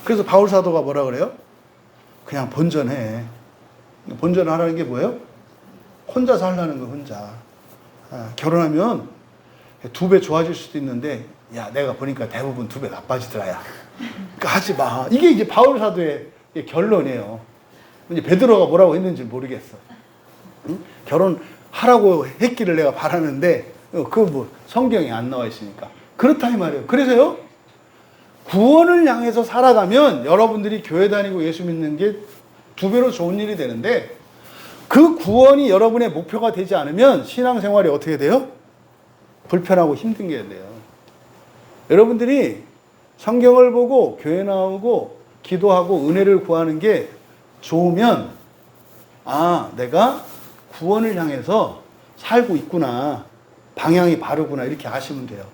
그래서 바울 사도가 뭐라 그래요? 그냥 본전해. 본전하라는 게 뭐예요? 혼자 살라는 거, 혼자. 결혼하면 2배 좋아질 수도 있는데, 야, 내가 보니까 대부분 2배 나빠지더라, 야. 그러니까 하지 마. 이게 이제 바울 사도의 결론이에요. 이제 베드로가 뭐라고 했는지 모르겠어. 응? 결혼하라고 했기를 내가 바라는데 그 뭐 성경에 안 나와 있으니까 그렇다 이 말이에요. 그래서요 구원을 향해서 살아가면 여러분들이 교회 다니고 예수 믿는 게 두 배로 좋은 일이 되는데 그 구원이 여러분의 목표가 되지 않으면 신앙생활이 어떻게 돼요? 불편하고 힘든 게 돼요. 여러분들이 성경을 보고 교회 나오고 기도하고 은혜를 구하는 게 좋으면 내가 구원을 향해서 살고 있구나. 방향이 바르구나. 이렇게 아시면 돼요.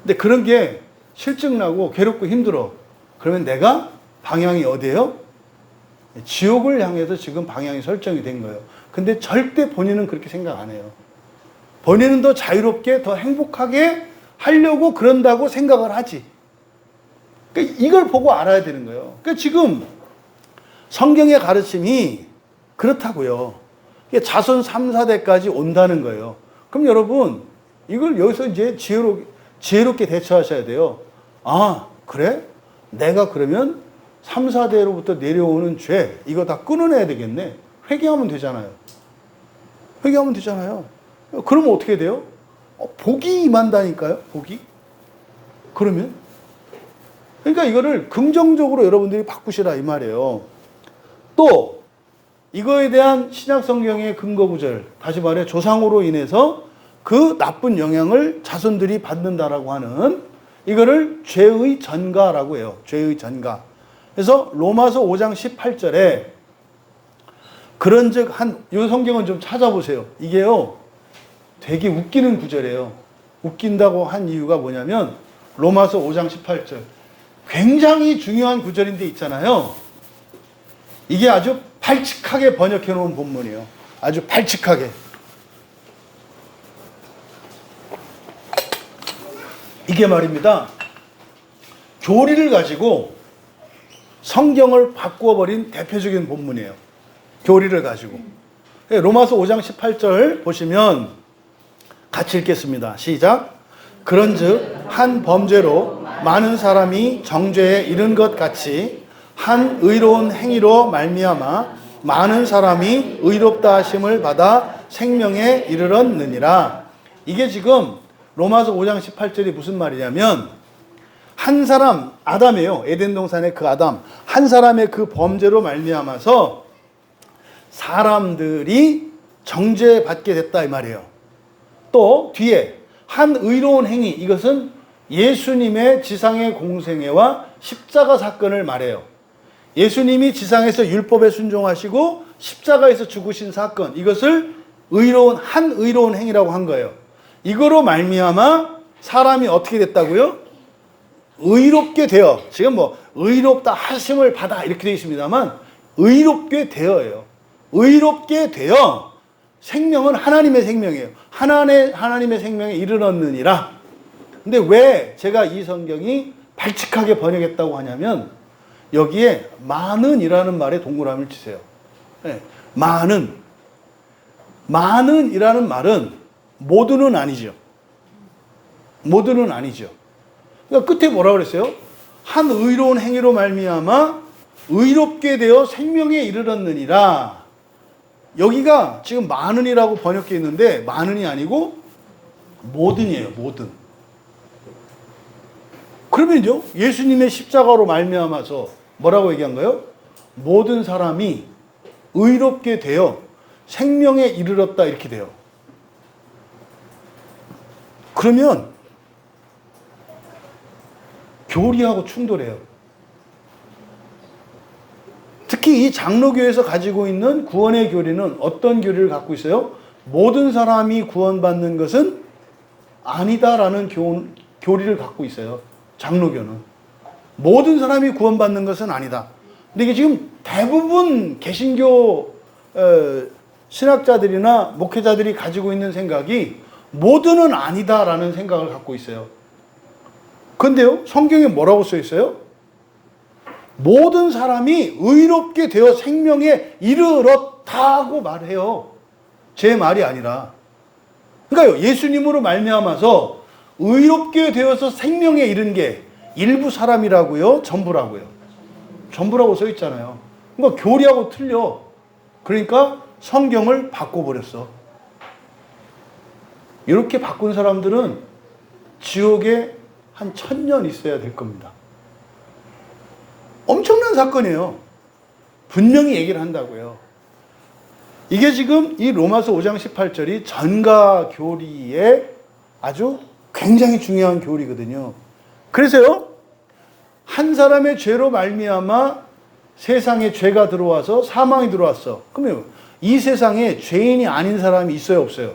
근데 그런 게 실증나고 괴롭고 힘들어. 그러면 내가 방향이 어디예요? 지옥을 향해서 지금 방향이 설정이 된 거예요. 근데 절대 본인은 그렇게 생각 안 해요. 본인은 더 자유롭게 더 행복하게 하려고 그런다고 생각을 하지. 그러니까 이걸 보고 알아야 되는 거예요. 그러니까 지금 성경의 가르침이 그렇다고요. 자손 3, 4대까지 온다는 거예요. 그럼 여러분 이걸 여기서 이제 지혜롭게 대처하셔야 돼요. 그래? 내가 그러면 3, 4대로부터 내려오는 죄 이거 다 끊어내야 되겠네. 회개하면 되잖아요. 회개하면 되잖아요. 그러면 어떻게 돼요? 복이 임한다니까요. 복이. 그러면 그러니까 이거를 긍정적으로 여러분들이 바꾸시라 이 말이에요. 또 이거에 대한 신약 성경의 근거 구절, 다시 말해 조상으로 인해서 그 나쁜 영향을 자손들이 받는다라고 하는 이거를 죄의 전가라고 해요. 죄의 전가. 그래서 로마서 5장 18절에 그런즉 이 성경은 좀 찾아보세요. 이게요 되게 웃기는 구절이에요. 웃긴다고 한 이유가 뭐냐면 로마서 5장 18절 굉장히 중요한 구절인데 있잖아요. 이게 아주 발칙하게 번역해 놓은 본문이에요. 아주 발칙하게. 이게 말입니다. 교리를 가지고 성경을 바꾸어 버린 대표적인 본문이에요. 교리를 가지고. 로마서 5장 18절 보시면 같이 읽겠습니다. 시작. 그런즉 한 범죄로 많은 사람이 정죄에 이른 것 같이 한 의로운 행위로 말미암아 많은 사람이 의롭다 하심을 받아 생명에 이르렀느니라. 이게 지금 로마서 5장 18절이 무슨 말이냐면 한 사람 아담이에요. 에덴 동산의 그 아담 한 사람의 그 범죄로 말미암아서 사람들이 정죄받게 됐다 이 말이에요. 또 뒤에 한 의로운 행위 이것은 예수님의 지상의 공생애와 십자가 사건을 말해요. 예수님이 지상에서 율법에 순종하시고 십자가에서 죽으신 사건 이것을 한 의로운 행위라고 한 거예요. 이거로 말미암아 사람이 어떻게 됐다고요? 의롭게 되어 지금 뭐 의롭다 하심을 받아 이렇게 되어 있습니다만 의롭게 되어예요. 의롭게 되어 생명은 하나님의 생명이에요. 하나님의 생명에 이르렀느니라. 근데 왜 제가 이 성경이 발칙하게 번역했다고 하냐면 여기에 많은이라는 말에 동그라미를 치세요. 네, 많은이라는 말은 모두는 아니죠. 모두는 아니죠. 그러니까 끝에 뭐라고 그랬어요? 한 의로운 행위로 말미암아 의롭게 되어 생명에 이르렀느니라. 여기가 지금 많은이라고 번역되어 있는데 많은이 아니고 모든이에요. 모든. 그러면요 예수님의 십자가로 말미암아서 뭐라고 얘기한 거예요? 모든 사람이 의롭게 되어 생명에 이르렀다 이렇게 돼요. 그러면 교리하고 충돌해요. 특히 이 장로교에서 가지고 있는 구원의 교리는 어떤 교리를 갖고 있어요? 모든 사람이 구원받는 것은 아니다라는 교리를 갖고 있어요. 장로교는. 모든 사람이 구원받는 것은 아니다. 근데 이게 지금 대부분 개신교 신학자들이나 목회자들이 가지고 있는 생각이 모두는 아니다라는 생각을 갖고 있어요. 근데요, 성경에 뭐라고 써 있어요? 모든 사람이 의롭게 되어 생명에 이르렀다고 말해요. 제 말이 아니라. 그러니까요, 예수님으로 말미암아서 의롭게 되어서 생명에 이른 게 일부 사람이라고요? 전부라고요? 전부라고 써 있잖아요. 그러니까 교리하고 틀려. 그러니까 성경을 바꿔버렸어. 이렇게 바꾼 사람들은 지옥에 한 1000년 있어야 될 겁니다. 엄청난 사건이에요. 분명히 얘기를 한다고요. 이게 지금 이 로마서 5장 18절이 전가 교리의 아주 굉장히 중요한 교리거든요. 그래서요, 한 사람의 죄로 말미암아 세상에 죄가 들어와서 사망이 들어왔어. 그러면 이 세상에 죄인이 아닌 사람이 있어요, 없어요?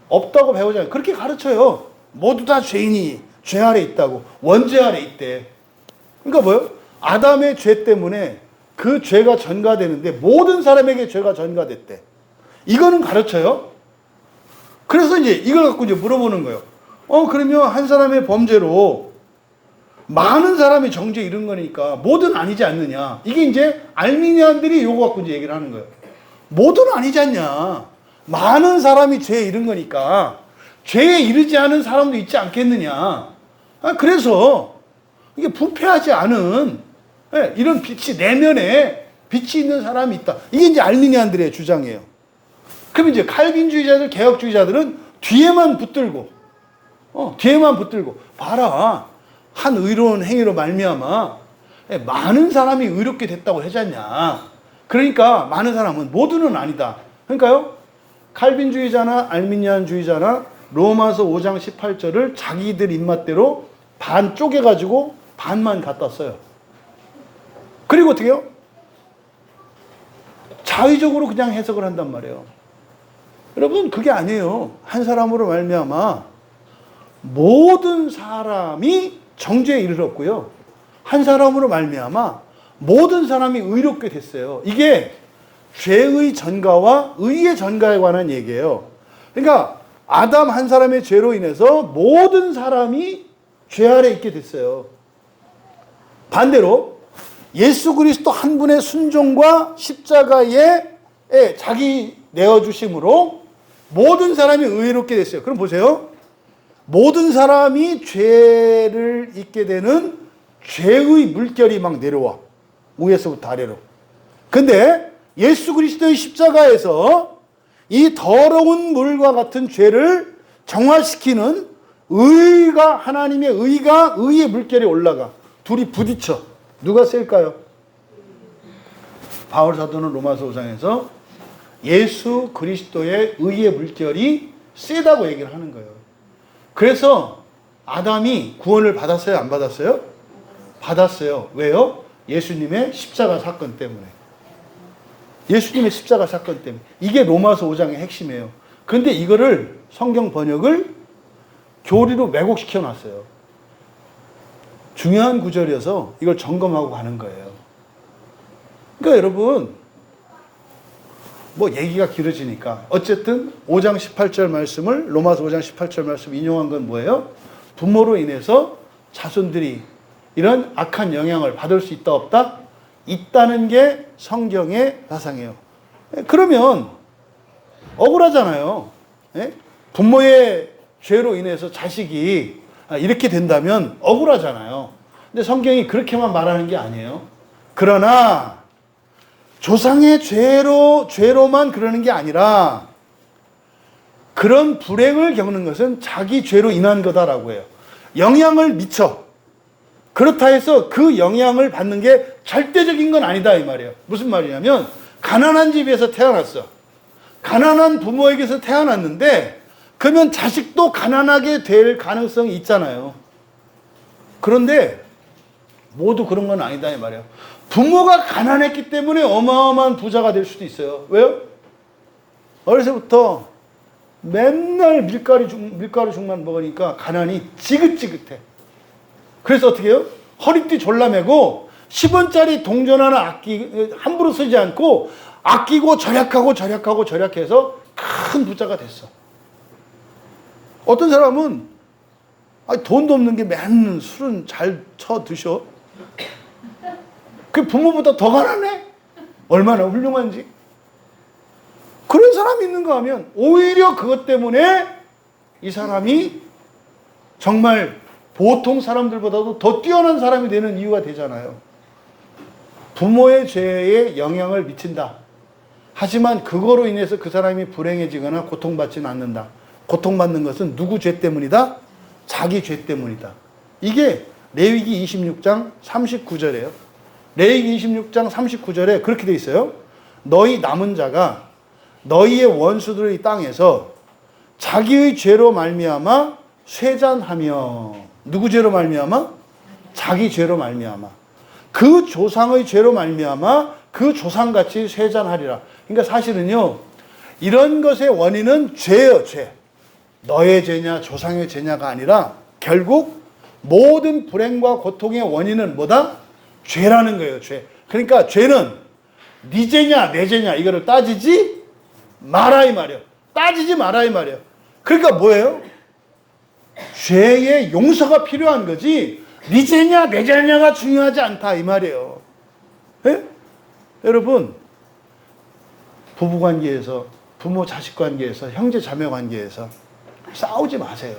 없다고 배우잖아요. 그렇게 가르쳐요. 모두 다 죄인이 죄 아래 있다고. 원죄 아래 있대. 그러니까 뭐요? 아담의 죄 때문에 그 죄가 전가되는데 모든 사람에게 죄가 전가됐대. 이거는 가르쳐요. 그래서 이제 이걸 갖고 이제 물어보는 거예요. 그러면 한 사람의 범죄로 많은 사람이 정죄 이른 거니까 모두는 아니지 않느냐. 이게 이제 알미니안들이 요거 갖고 이제 얘기를 하는 거예요. 모두는 아니지 않냐. 많은 사람이 죄에 이른 거니까 죄에 이르지 않은 사람도 있지 않겠느냐. 그래서 이게 부패하지 않은 이런 빛이 내면에 빛이 있는 사람이 있다. 이게 이제 알미니안들의 주장이에요. 그럼 이제 칼빈주의자들, 개혁주의자들은 뒤에만 붙들고 봐라. 한 의로운 행위로 말미암아 많은 사람이 의롭게 됐다고 하지 않냐. 그러니까 많은 사람은 모두는 아니다. 그러니까요, 칼빈주의자나 알미니안주의자나 로마서 5장 18절을 자기들 입맛대로 반 쪼개가지고 반만 갖다 써요. 그리고 어떻게 해요? 자의적으로 그냥 해석을 한단 말이에요. 여러분, 그게 아니에요. 한 사람으로 말미암아 모든 사람이 정죄에 이르렀고요. 한 사람으로 말미암아 모든 사람이 의롭게 됐어요. 이게 죄의 전가와 의의 전가에 관한 얘기예요. 그러니까 아담 한 사람의 죄로 인해서 모든 사람이 죄 아래 있게 됐어요. 반대로 예수 그리스도 한 분의 순종과 십자가에 자기 내어주심으로 모든 사람이 의롭게 됐어요. 그럼 보세요. 모든 사람이 죄를 잊게 되는 죄의 물결이 막 내려와. 위에서부터 아래로. 근데 예수 그리스도의 십자가에서 이 더러운 물과 같은 죄를 정화시키는 의가, 하나님의 의가 의의 물결에 올라가. 둘이 부딪혀. 누가 셀까요? 바울 사도는 로마서 5장에서 예수 그리스도의 의의 물결이 세다고 얘기를 하는 거예요. 그래서 아담이 구원을 받았어요? 안 받았어요? 받았어요. 왜요? 예수님의 십자가 사건 때문에. 예수님의 십자가 사건 때문에. 이게 로마서 5장의 핵심이에요. 그런데 이거를 성경 번역을 교리로 왜곡시켜 놨어요. 중요한 구절이어서 이걸 점검하고 가는 거예요. 그러니까 여러분, 뭐 얘기가 길어지니까 어쨌든 5장 18절 말씀을, 로마서 5장 18절 말씀 인용한 건 뭐예요? 부모로 인해서 자손들이 이런 악한 영향을 받을 수 있다 없다? 있다는 게 성경의 사상이에요. 그러면 억울하잖아요. 부모의 죄로 인해서 자식이 이렇게 된다면 억울하잖아요. 근데 성경이 그렇게만 말하는 게 아니에요. 그러나 조상의 죄로만 그러는 게 아니라 그런 불행을 겪는 것은 자기 죄로 인한 거다라고 해요. 영향을 미쳐. 그렇다 해서 그 영향을 받는 게 절대적인 건 아니다 이 말이에요. 무슨 말이냐면 가난한 집에서 태어났어. 가난한 부모에게서 태어났는데 그러면 자식도 가난하게 될 가능성이 있잖아요. 그런데 모두 그런 건 아니다 이 말이에요. 부모가 가난했기 때문에 어마어마한 부자가 될 수도 있어요. 왜요? 어려서부터 맨날 밀가루 죽만 먹으니까 가난이 지긋지긋해. 그래서 어떻게 해요? 허리띠 졸라매고 10원짜리 동전 하나 함부로 쓰지 않고 아끼고 절약해서 큰 부자가 됐어. 어떤 사람은 돈도 없는 게 맨날 술은 잘 쳐 드셔. 그 부모보다 더 가난해? 얼마나 훌륭한지. 그런 사람이 있는가 하면 오히려 그것 때문에 이 사람이 정말 보통 사람들보다도 더 뛰어난 사람이 되는 이유가 되잖아요. 부모의 죄에 영향을 미친다. 하지만 그거로 인해서 그 사람이 불행해지거나 고통받지는 않는다. 고통받는 것은 누구 죄 때문이다? 자기 죄 때문이다. 이게 레위기 26장 39절이에요. 레위기 26장 39절에 그렇게 돼 있어요. 너희 남은 자가 너희의 원수들의 땅에서 자기의 죄로 말미암아 쇠잔하며, 누구 죄로 말미암아? 자기 죄로 말미암아. 그 조상의 죄로 말미암아 그 조상같이 쇠잔하리라. 그러니까 사실은요, 이런 것의 원인은 죄예요, 죄. 너의 죄냐 조상의 죄냐가 아니라 결국 모든 불행과 고통의 원인은 뭐다? 죄라는 거예요, 죄. 그러니까 죄는 네 죄냐 내 죄냐 이거를 따지지 마라 이 말이에요. 따지지 마라 이 말이에요. 그러니까 뭐예요? 죄의 용서가 필요한 거지 네 죄냐 내 죄냐가 중요하지 않다 이 말이에요. 예? 여러분, 부부관계에서, 부모 자식 관계에서, 형제 자매 관계에서 싸우지 마세요.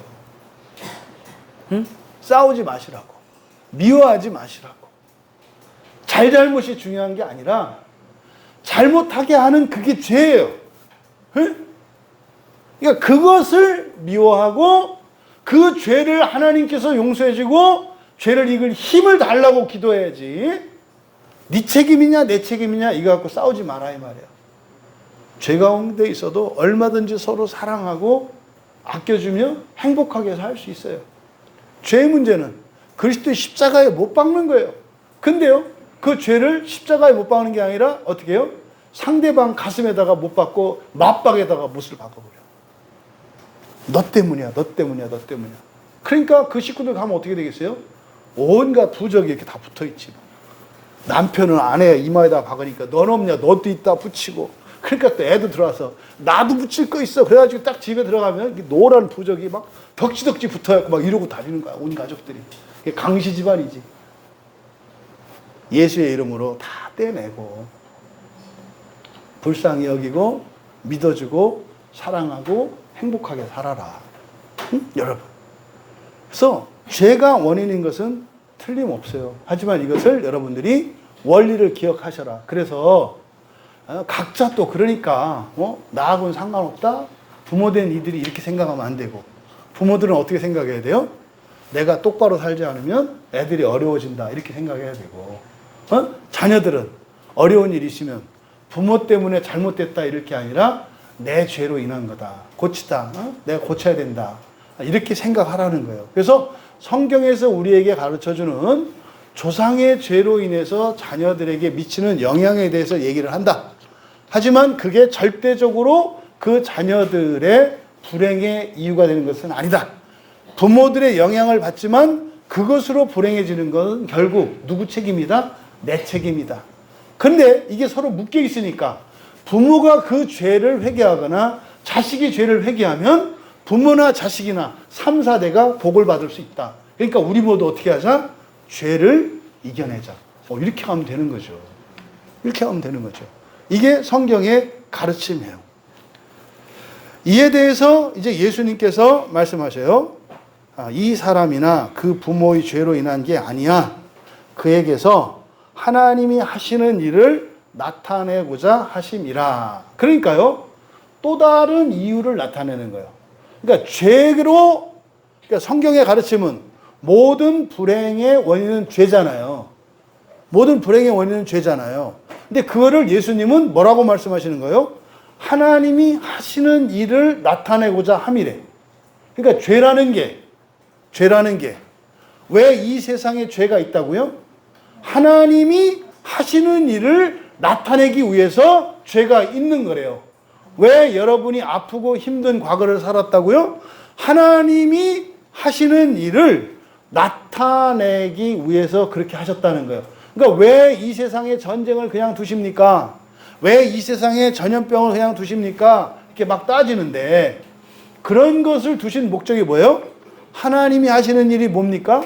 응? 싸우지 마시라고. 미워하지 마시라고. 잘잘못이 중요한 게 아니라 잘못하게 하는 그게 죄예요. 응? 그러니까 그것을 미워하고 그 죄를 하나님께서 용서해주고 죄를 이길 힘을 달라고 기도해야지. 네 책임이냐 내 책임이냐 이거 갖고 싸우지 마라 이 말이야. 죄 가운데 있어도 얼마든지 서로 사랑하고 아껴주며 행복하게 살 수 있어요. 죄의 문제는 그리스도의 십자가에 못 박는 거예요. 근데요, 그 죄를 십자가에 못 박는 게 아니라 어떻게 해요? 상대방 가슴에다가 못 박고 맞박에다가 못을 박아버려. 너 때문이야, 너 때문이야, 너 때문이야. 그러니까 그 식구들 가면 어떻게 되겠어요? 온갖 부적이 이렇게 다 붙어있지. 남편은 아내 이마에다 박으니까 넌 없냐, 너도 있다 붙이고. 그러니까 또 애도 들어와서 나도 붙일 거 있어. 그래가지고 딱 집에 들어가면 노란 부적이 막 덕지덕지 붙어갖고 막 이러고 다니는 거야, 온 가족들이. 강시 집안이지. 예수의 이름으로 다 떼내고 불쌍히 여기고 믿어주고 사랑하고 행복하게 살아라. 응? 여러분. 그래서 죄가 원인인 것은 틀림없어요. 하지만 이것을 여러분들이 원리를 기억하셔라. 그래서 각자 또 그러니까 나하고는 상관없다. 부모된 이들이 이렇게 생각하면 안 되고, 부모들은 어떻게 생각해야 돼요? 내가 똑바로 살지 않으면 애들이 어려워진다 이렇게 생각해야 되고, 자녀들은 어려운 일이 있으면 부모 때문에 잘못됐다 이럴 게 아니라 내 죄로 인한 거다, 고치다, 내가 고쳐야 된다 이렇게 생각하라는 거예요. 그래서 성경에서 우리에게 가르쳐주는 조상의 죄로 인해서 자녀들에게 미치는 영향에 대해서 얘기를 한다. 하지만 그게 절대적으로 그 자녀들의 불행의 이유가 되는 것은 아니다. 부모들의 영향을 받지만 그것으로 불행해지는 것은 결국 누구 책임이다? 내 책임이다. 그런데 이게 서로 묶여 있으니까 부모가 그 죄를 회개하거나 자식이 죄를 회개하면 부모나 자식이나 3, 4대가 복을 받을 수 있다. 그러니까 우리 모두 어떻게 하자? 죄를 이겨내자. 이렇게 하면 되는 거죠. 이렇게 하면 되는 거죠. 이게 성경의 가르침이에요. 이에 대해서 이제 예수님께서 말씀하셔요. 이 사람이나 그 부모의 죄로 인한 게 아니야. 그에게서 하나님이 하시는 일을 나타내고자 하심이라. 그러니까요, 또 다른 이유를 나타내는 거예요. 그러니까 죄로, 그러니까 성경의 가르침은 모든 불행의 원인은 죄잖아요. 모든 불행의 원인은 죄잖아요. 근데 그거를 예수님은 뭐라고 말씀하시는 거예요? 하나님이 하시는 일을 나타내고자 함이래. 그러니까 죄라는 게 왜 이 세상에 죄가 있다고요? 하나님이 하시는 일을 나타내기 위해서 죄가 있는 거래요. 왜 여러분이 아프고 힘든 과거를 살았다고요? 하나님이 하시는 일을 나타내기 위해서 그렇게 하셨다는 거예요. 그러니까 왜 이 세상에 전쟁을 그냥 두십니까? 왜 이 세상에 전염병을 그냥 두십니까? 이렇게 막 따지는데, 그런 것을 두신 목적이 뭐예요? 하나님이 하시는 일이 뭡니까?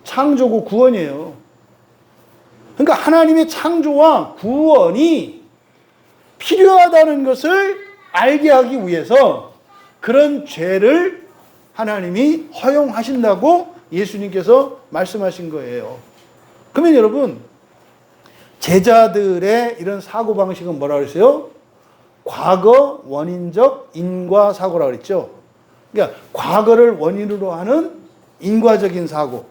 창조고 구원이에요. 그러니까 하나님의 창조와 구원이 필요하다는 것을 알게 하기 위해서 그런 죄를 하나님이 허용하신다고 예수님께서 말씀하신 거예요. 그러면 여러분, 제자들의 이런 사고방식은 뭐라 그랬어요? 과거 원인적 인과사고라고 그랬죠. 그러니까 과거를 원인으로 하는 인과적인 사고.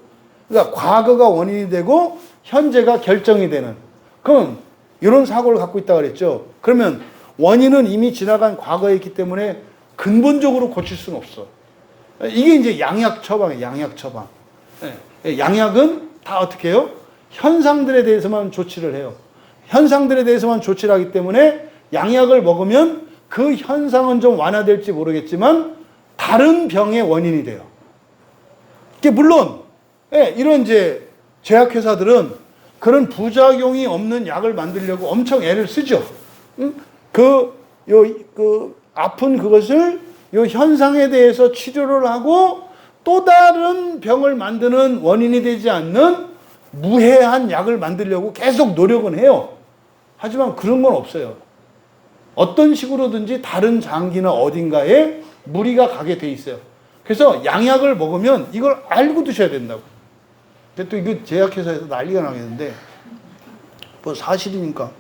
그러니까 과거가 원인이 되고 현재가 결정이 되는. 그럼 이런 사고를 갖고 있다고 그랬죠. 그러면 원인은 이미 지나간 과거에 있기 때문에 근본적으로 고칠 수는 없어. 이게 이제 양약 처방이에요. 양약 처방. 양약은 다 어떻게 해요? 현상들에 대해서만 조치를 해요. 현상들에 대해서만 조치를 하기 때문에 양약을 먹으면 그 현상은 좀 완화될지 모르겠지만 다른 병의 원인이 돼요. 물론 이런 이제 제약회사들은 그런 부작용이 없는 약을 만들려고 엄청 애를 쓰죠. 그 아픈 그것을 요 현상에 대해서 치료를 하고 또 다른 병을 만드는 원인이 되지 않는 무해한 약을 만들려고 계속 노력은 해요. 하지만 그런 건 없어요. 어떤 식으로든지 다른 장기나 어딘가에 무리가 가게 돼 있어요. 그래서 양약을 먹으면 이걸 알고 드셔야 된다고. 근데 또 이거 제약회사에서 난리가 나겠는데, 뭐 사실이니까.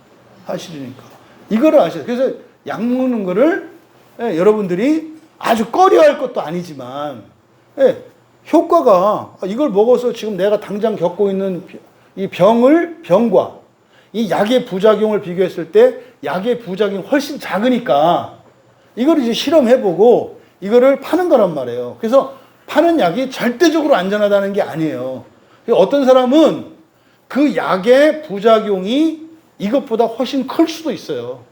이거를 아셔야 돼요. 그래서 약 먹는 거를 여러분들이 아주 꺼려할 것도 아니지만, 효과가 이걸 먹어서 지금 내가 당장 겪고 있는 이 병과 이 약의 부작용을 비교했을 때 약의 부작용이 훨씬 작으니까 이걸 이제 실험해보고 이거를 파는 거란 말이에요. 그래서 파는 약이 절대적으로 안전하다는 게 아니에요. 어떤 사람은 그 약의 부작용이 이것보다 훨씬 클 수도 있어요.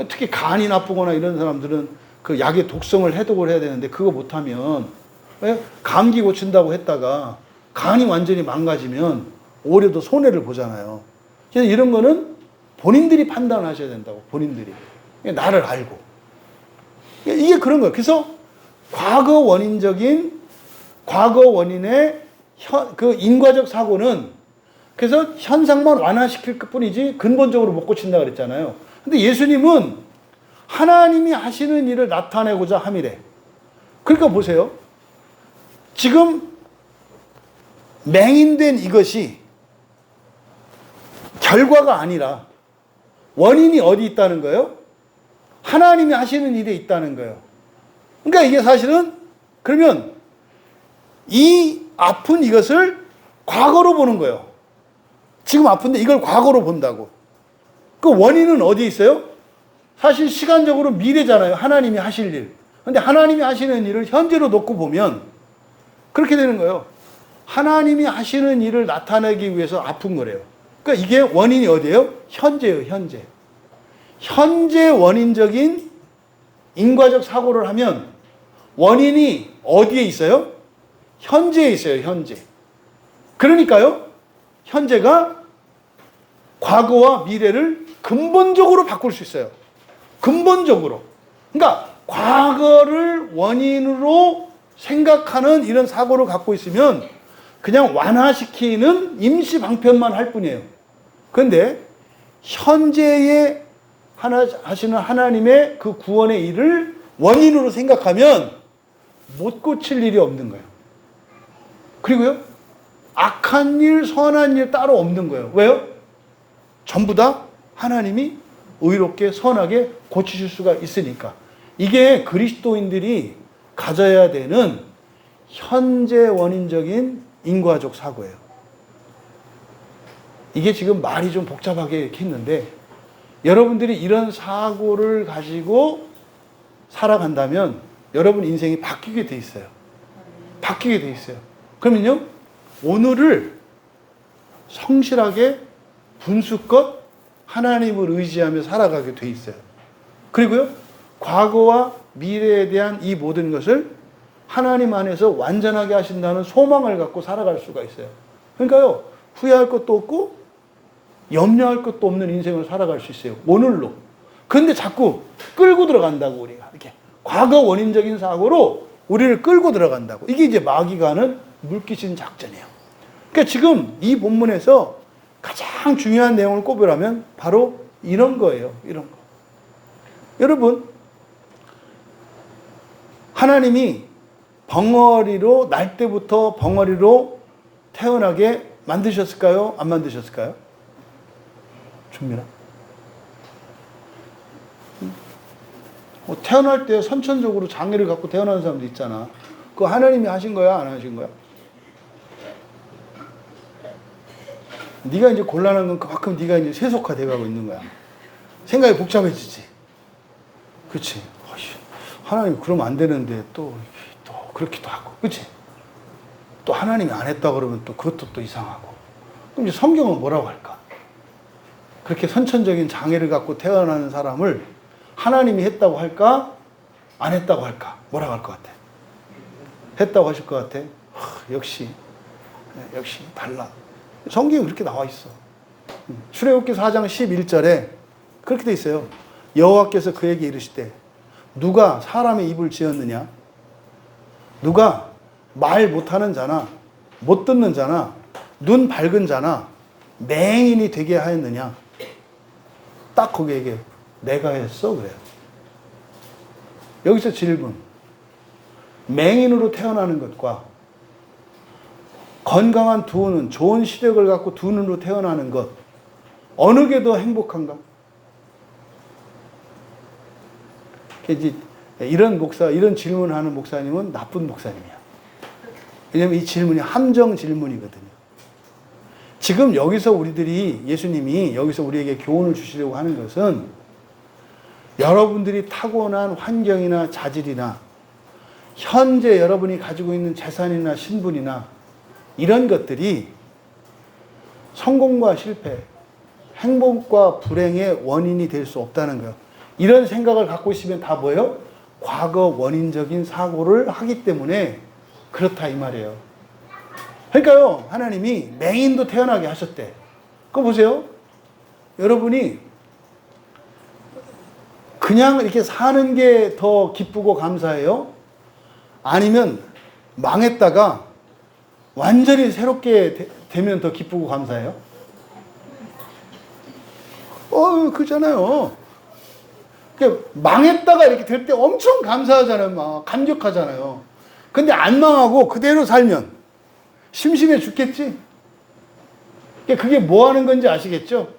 특히 간이 나쁘거나 이런 사람들은 그 약의 독성을 해독을 해야 되는데 그거 못하면 감기 고친다고 했다가 간이 완전히 망가지면 오히려 더 손해를 보잖아요. 그래서 이런 거는 본인들이 판단하셔야 된다고. 본인들이. 나를 알고. 이게 그런 거예요. 그래서 과거 원인의 그 인과적 사고는 그래서 현상만 완화시킬 뿐이지 근본적으로 못 고친다 그랬잖아요. 근데 예수님은 하나님이 하시는 일을 나타내고자 함이래. 그러니까 보세요. 지금 맹인된 이것이 결과가 아니라 원인이 어디 있다는 거예요? 하나님이 하시는 일에 있다는 거예요. 그러니까 이게 사실은 그러면 이 아픈 이것을 과거로 보는 거예요. 지금 아픈데 이걸 과거로 본다고. 그 원인은 어디에 있어요? 사실 시간적으로 미래잖아요. 하나님이 하실 일. 근데 하나님이 하시는 일을 현재로 놓고 보면 그렇게 되는 거예요. 하나님이 하시는 일을 나타내기 위해서 아픈 거래요. 그러니까 이게 원인이 어디예요? 현재예요, 현재. 현재 원인적인 인과적 사고를 하면 원인이 어디에 있어요? 현재에 있어요, 현재. 그러니까요, 현재가 과거와 미래를 근본적으로 바꿀 수 있어요. 근본적으로. 그러니까 과거를 원인으로 생각하는 이런 사고를 갖고 있으면 그냥 완화시키는 임시 방편만 할 뿐이에요. 그런데 현재에 하시는 하나님의 그 구원의 일을 원인으로 생각하면 못 고칠 일이 없는 거예요. 그리고요, 악한 일, 선한 일 따로 없는 거예요. 왜요? 전부 다 하나님이 의롭게 선하게 고치실 수가 있으니까. 이게 그리스도인들이 가져야 되는 현재 원인적인 인과적 사고예요. 이게 지금 말이 좀 복잡하게 이렇게 했는데 여러분들이 이런 사고를 가지고 살아간다면 여러분 인생이 바뀌게 돼 있어요. 바뀌게 돼 있어요. 그러면요, 오늘을 성실하게 분수껏 하나님을 의지하며 살아가게 돼 있어요. 그리고요, 과거와 미래에 대한 이 모든 것을 하나님 안에서 완전하게 하신다는 소망을 갖고 살아갈 수가 있어요. 그러니까요, 후회할 것도 없고 염려할 것도 없는 인생을 살아갈 수 있어요. 오늘로. 그런데 자꾸 끌고 들어간다고, 우리가. 이렇게 과거 원인적인 사고로 우리를 끌고 들어간다고. 이게 이제 마귀가 하는 물귀신 작전이에요. 그러니까 지금 이 본문에서 가장 중요한 내용을 꼽으라면 바로 이런 거예요. 이런 거. 여러분, 하나님이 벙어리로, 날 때부터 벙어리로 태어나게 만드셨을까요? 안 만드셨을까요? 준민아. 태어날 때 선천적으로 장애를 갖고 태어나는 사람도 있잖아. 그거 하나님이 하신 거야, 안 하신 거야? 네가 이제 곤란한 건 그만큼 네가 이제 세속화돼 가고 있는 거야. 생각이 복잡해지지. 그렇지. 하나님 그러면 안 되는데 또 그렇기도 하고, 그렇지? 또 하나님이 안 했다 그러면 또 그것도 또 이상하고. 그럼 이제 성경은 뭐라고 할까? 그렇게 선천적인 장애를 갖고 태어나는 사람을 하나님이 했다고 할까? 안 했다고 할까? 뭐라고 할 것 같아? 했다고 하실 것 같아? 역시 달라. 성경에 그렇게 나와 있어. 출애굽기 4장 11절에 그렇게 돼 있어요. 여호와께서 그에게 이르시되 누가 사람의 입을 지었느냐? 누가 말 못하는 자나 못 듣는 자나 눈 밝은 자나 맹인이 되게 하였느냐? 딱 거기에게 내가 했어 그래요. 여기서 질문. 맹인으로 태어나는 것과 건강한 두 눈, 좋은 시력을 갖고 두 눈으로 태어나는 것, 어느 게 더 행복한가? 이제 이런 질문을 하는 목사님은 나쁜 목사님이야. 왜냐면 이 질문이 함정 질문이거든요. 지금 여기서 예수님이 여기서 우리에게 교훈을 주시려고 하는 것은 여러분들이 타고난 환경이나 자질이나 현재 여러분이 가지고 있는 재산이나 신분이나 이런 것들이 성공과 실패, 행복과 불행의 원인이 될 수 없다는 거예요. 이런 생각을 갖고 있으면 다 뭐예요? 과거 원인적인 사고를 하기 때문에 그렇다 이 말이에요. 그러니까요, 하나님이 맹인도 태어나게 하셨대. 그거 보세요. 여러분이 그냥 이렇게 사는 게 더 기쁘고 감사해요? 아니면 망했다가 완전히 새롭게 되면 더 기쁘고 감사해요? 그잖아요. 망했다가 이렇게 될 때 엄청 감사하잖아요. 막 감격하잖아요. 근데 안 망하고 그대로 살면 심심해 죽겠지? 그게 뭐 하는 건지 아시겠죠?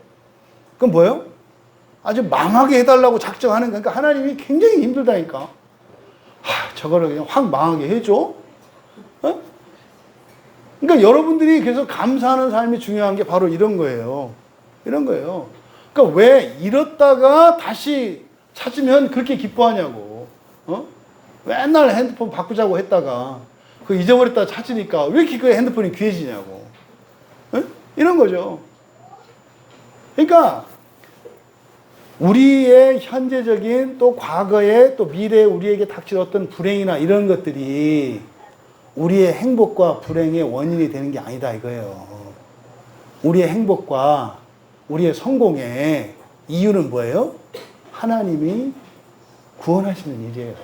그건 뭐예요? 아주 망하게 해달라고 작정하는 거니까 하나님이 굉장히 힘들다니까. 저거를 그냥 확 망하게 해줘? 그러니까 여러분들이 계속 감사하는 삶이 중요한 게 바로 이런 거예요. 이런 거예요. 그러니까 왜 잃었다가 다시 찾으면 그렇게 기뻐하냐고. 맨날 핸드폰 바꾸자고 했다가 그 잊어버렸다가 찾으니까 왜 이렇게 그 핸드폰이 귀해지냐고. 이런 거죠. 그러니까 우리의 현재적인 또 과거에 또 미래에 우리에게 닥칠 어떤 불행이나 이런 것들이 우리의 행복과 불행의 원인이 되는 게 아니다 이거예요. 우리의 행복과 우리의 성공의 이유는 뭐예요? 하나님이 구원하시는 일이에요.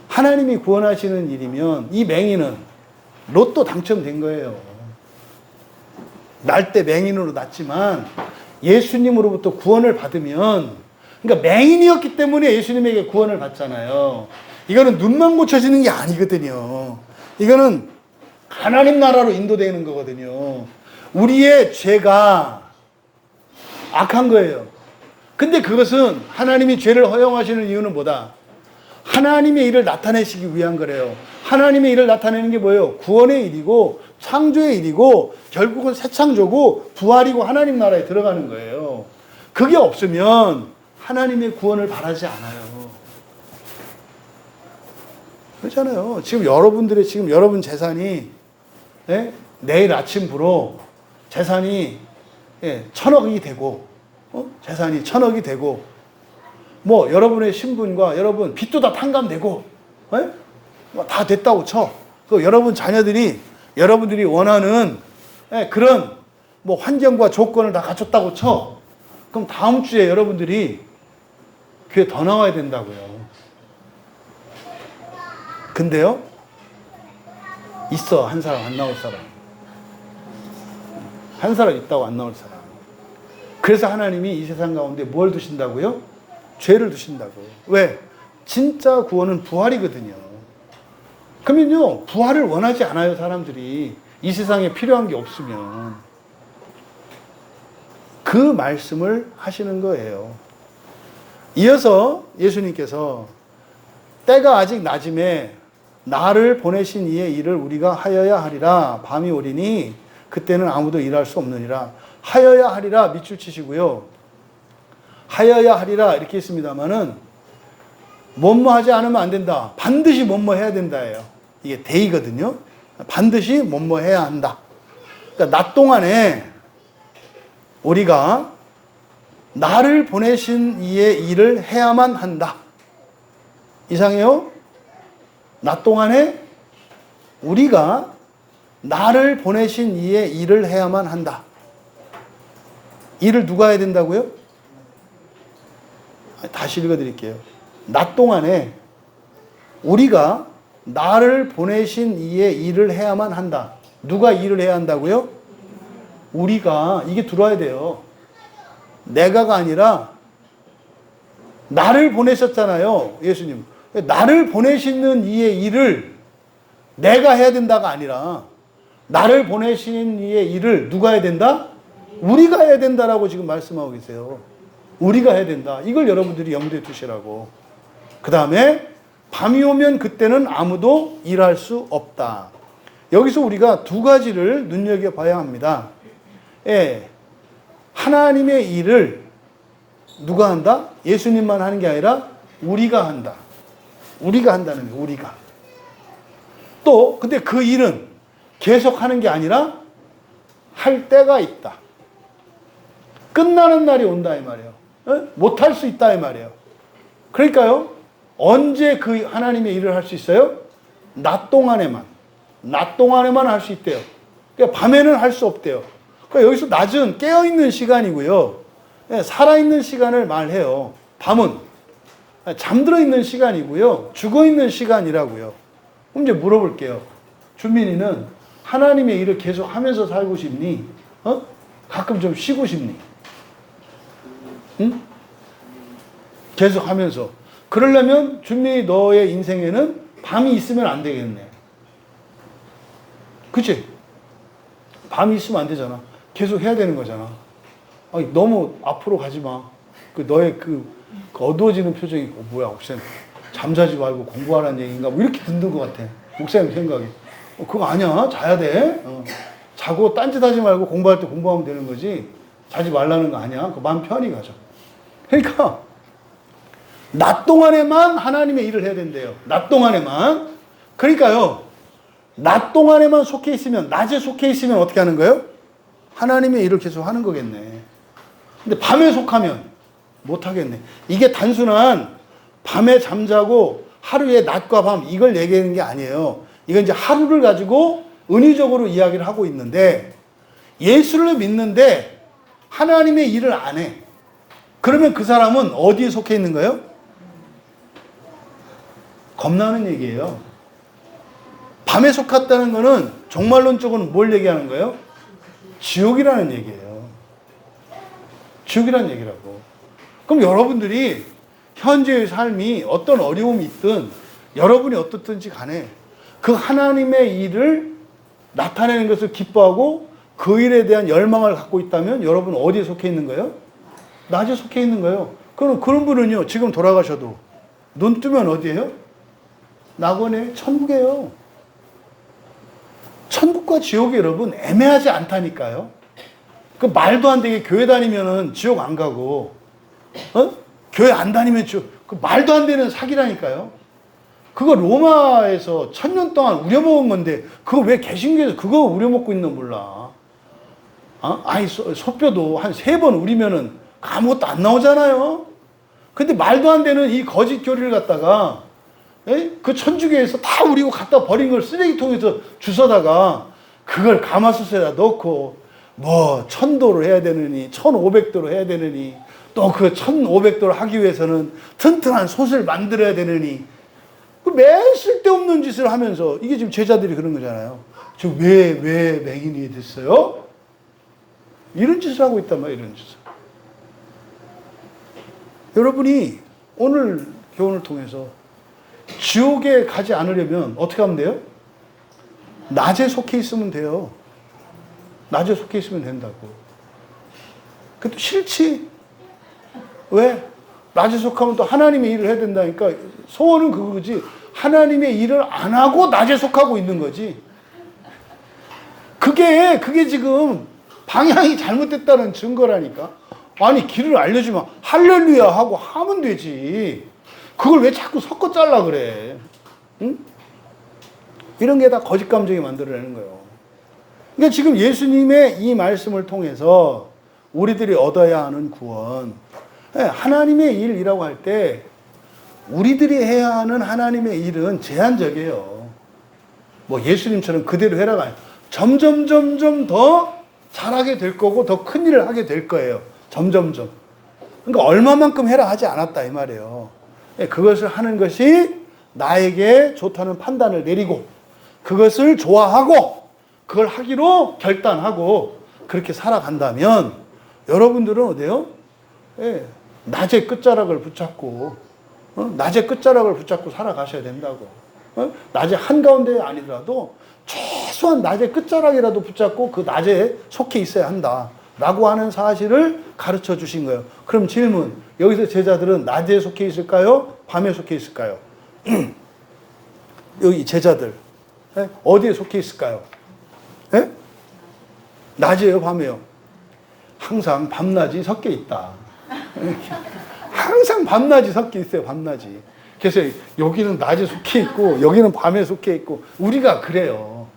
하나님이 구원하시는 일이면 이 맹인은 로또 당첨된 거예요. 날 때 맹인으로 났지만 예수님으로부터 구원을 받으면, 그러니까 맹인이었기 때문에 예수님에게 구원을 받잖아요. 이거는 눈만 고쳐지는 게 아니거든요. 이거는 하나님 나라로 인도되는 거거든요. 우리의 죄가 악한 거예요. 근데 그것은 하나님이 죄를 허용하시는 이유는 뭐다? 하나님의 일을 나타내시기 위한 거래요. 하나님의 일을 나타내는 게 뭐예요? 구원의 일이고 창조의 일이고 결국은 새 창조고 부활이고 하나님 나라에 들어가는 거예요. 그게 없으면 하나님의 구원을 바라지 않아요. 그렇잖아요. 지금 여러분 재산이 내일 아침부로 재산이 1,000억이 되고 재산이 1,000억이 되고 뭐 여러분의 신분과 여러분 빚도 다 탕감되고 다 됐다고 쳐. 그 여러분 자녀들이 여러분들이 원하는 그런 뭐 환경과 조건을 다 갖췄다고 쳐. 그럼 다음 주에 여러분들이 교회 더 나와야 된다고요. 근데요, 있어. 한 사람 안 나올 사람. 한 사람 있다고 안 나올 사람. 그래서 하나님이 이 세상 가운데 뭘 두신다고요? 죄를 두신다고. 왜? 진짜 구원은 부활이거든요. 그러면요, 부활을 원하지 않아요, 사람들이. 이 세상에 필요한 게 없으면. 그 말씀을 하시는 거예요. 이어서 예수님께서 때가 아직 낮음에 나를 보내신 이의 일을 우리가 하여야 하리라. 밤이 오리니 그때는 아무도 일할 수 없느니라. 하여야 하리라 밑줄 치시고요. 하여야 하리라 이렇게 있습니다만은 뭐뭐 하지 않으면 안 된다. 반드시 뭐뭐 해야 된다예요. 이게 대의거든요. 반드시 뭐뭐 해야 한다. 그러니까 낮 동안에 우리가 나를 보내신 이의 일을 해야만 한다. 이상해요? 낮 동안에 우리가 나를 보내신 이의 일을 해야만 한다. 일을 누가 해야 된다고요? 다시 읽어드릴게요. 낮 동안에 우리가 나를 보내신 이의 일을 해야만 한다. 누가 일을 해야 한다고요? 우리가. 이게 들어야 돼요. 내가가 아니라 나를 보내셨잖아요. 예수님. 나를 보내시는 이의 일을 내가 해야 된다가 아니라 나를 보내신 이의 일을 누가 해야 된다? 우리가 해야 된다라고 지금 말씀하고 계세요. 우리가 해야 된다. 이걸 여러분들이 염두에 두시라고. 그 다음에 밤이 오면 그때는 아무도 일할 수 없다. 여기서 우리가 두 가지를 눈여겨봐야 합니다. 예, 하나님의 일을 누가 한다? 예수님만 하는 게 아니라 우리가 한다. 우리가 한다는 거예요. 우리가. 또 근데 그 일은 계속 하는 게 아니라 할 때가 있다. 끝나는 날이 온다 이 말이에요. 못할 수 있다 이 말이에요. 그러니까요. 언제 그 하나님의 일을 할 수 있어요? 낮 동안에만. 낮 동안에만 할 수 있대요. 그러니까 밤에는 할 수 없대요. 그러니까 여기서 낮은 깨어있는 시간이고요. 살아있는 시간을 말해요. 밤은 잠들어 있는 시간이고요. 죽어 있는 시간이라고요. 그럼 이제 물어볼게요. 준민이는 하나님의 일을 계속 하면서 살고 싶니? 가끔 좀 쉬고 싶니? 응? 계속 하면서. 그러려면 준민이 너의 인생에는 밤이 있으면 안 되겠네. 그치? 밤이 있으면 안 되잖아. 계속 해야 되는 거잖아. 아니, 너무 앞으로 가지 마. 너의 어두워지는 표정이, 뭐야, 목사님. 잠자지 말고 공부하라는 얘기인가? 뭐 이렇게 듣는 것 같아. 목사님 생각이. 그거 아니야. 자야 돼. 자고 딴짓 하지 말고 공부할 때 공부하면 되는 거지. 자지 말라는 거 아니야. 그 마음 편히 가죠. 그러니까, 낮 동안에만 하나님의 일을 해야 된대요. 낮 동안에만. 그러니까요. 낮 동안에만 속해 있으면, 낮에 속해 있으면 어떻게 하는 거예요? 하나님의 일을 계속 하는 거겠네. 근데 밤에 속하면 못 하겠네. 이게 단순한 밤에 잠자고 하루에 낮과 밤 이걸 얘기하는 게 아니에요. 이건 이제 하루를 가지고 은유적으로 이야기를 하고 있는데 예수를 믿는데 하나님의 일을 안 해. 그러면 그 사람은 어디에 속해 있는 거예요? 겁나는 얘기예요. 밤에 속았다는 거는 종말론적으로는 뭘 얘기하는 거예요? 지옥이라는 얘기예요. 지옥이라는 얘기라고. 그럼 여러분들이 현재의 삶이 어떤 어려움이 있든 여러분이 어떻든지 간에 그 하나님의 일을 나타내는 것을 기뻐하고 그 일에 대한 열망을 갖고 있다면 여러분 어디에 속해 있는 거예요? 낮에 속해 있는 거예요. 그럼 그런 분은요, 지금 돌아가셔도 눈 뜨면 어디예요? 낙원에 천국이에요. 천국과 지옥이 여러분 애매하지 않다니까요. 그 말도 안 되게 교회 다니면은 지옥 안 가고, 교회 안 다니면 지옥, 그 말도 안 되는 사기라니까요. 그거 로마에서 1000년 동안 우려먹은 건데, 그거 왜 개신교에서 그거 우려먹고 있는 の몰라. 아니, 소뼈도 한 3번 우리면은 아무것도 안 나오잖아요. 근데 말도 안 되는 이 거짓 교리를 갖다가, 그 천주교에서 다 우리고 갖다 버린 걸 쓰레기통에서 주워다가 그걸 가마솥에다 넣고 뭐 1000도를 해야 되느니 1500도를 해야 되느니 또 그 1500도를 하기 위해서는 튼튼한 솥을 만들어야 되느니 그 매 쓸데없는 짓을 하면서 이게 지금 제자들이 그런 거잖아요. 저 왜 맹인이 됐어요? 이런 짓을 하고 있단 말이에요. 이런 짓을. 여러분이 오늘 교훈을 통해서 지옥에 가지 않으려면 어떻게 하면 돼요? 낮에 속해 있으면 돼요. 낮에 속해 있으면 된다고. 그것도 싫지? 왜? 낮에 속하면 또 하나님의 일을 해야 된다니까. 소원은 그거지. 하나님의 일을 안 하고 낮에 속하고 있는 거지. 그게 지금 방향이 잘못됐다는 증거라니까. 아니, 길을 알려주면 할렐루야 하고 하면 되지. 그걸 왜 자꾸 섞어 잘라 그래? 응? 이런 게 다 거짓 감정이 만들어내는 거예요. 그러니까 지금 예수님의 이 말씀을 통해서 우리들이 얻어야 하는 구원, 하나님의 일이라고 할 때 우리들이 해야 하는 하나님의 일은 제한적이에요. 뭐 예수님처럼 그대로 해라가 아니라 점점 더 잘하게 될 거고 더 큰 일을 하게 될 거예요. 점점점. 그러니까 얼마만큼 해라 하지 않았다 이 말이에요. 그것을 하는 것이 나에게 좋다는 판단을 내리고 그것을 좋아하고 그걸 하기로 결단하고 그렇게 살아간다면 여러분들은 어때요? 낮의 끝자락을 붙잡고 낮의 끝자락을 붙잡고 살아가셔야 된다고. 낮의 한가운데 아니더라도 최소한 낮의 끝자락이라도 붙잡고 그 낮에 속해 있어야 한다 라고 하는 사실을 가르쳐 주신 거예요. 그럼 질문, 여기서 제자들은 낮에 속해 있을까요? 밤에 속해 있을까요? 여기 제자들 어디에 속해 있을까요? 낮이에요, 밤에요? 항상 밤낮이 섞여 있다. 항상 밤낮이 섞여 있어요, 밤낮이. 그래서 여기는 낮에 속해 있고 여기는 밤에 속해 있고 우리가 그래요.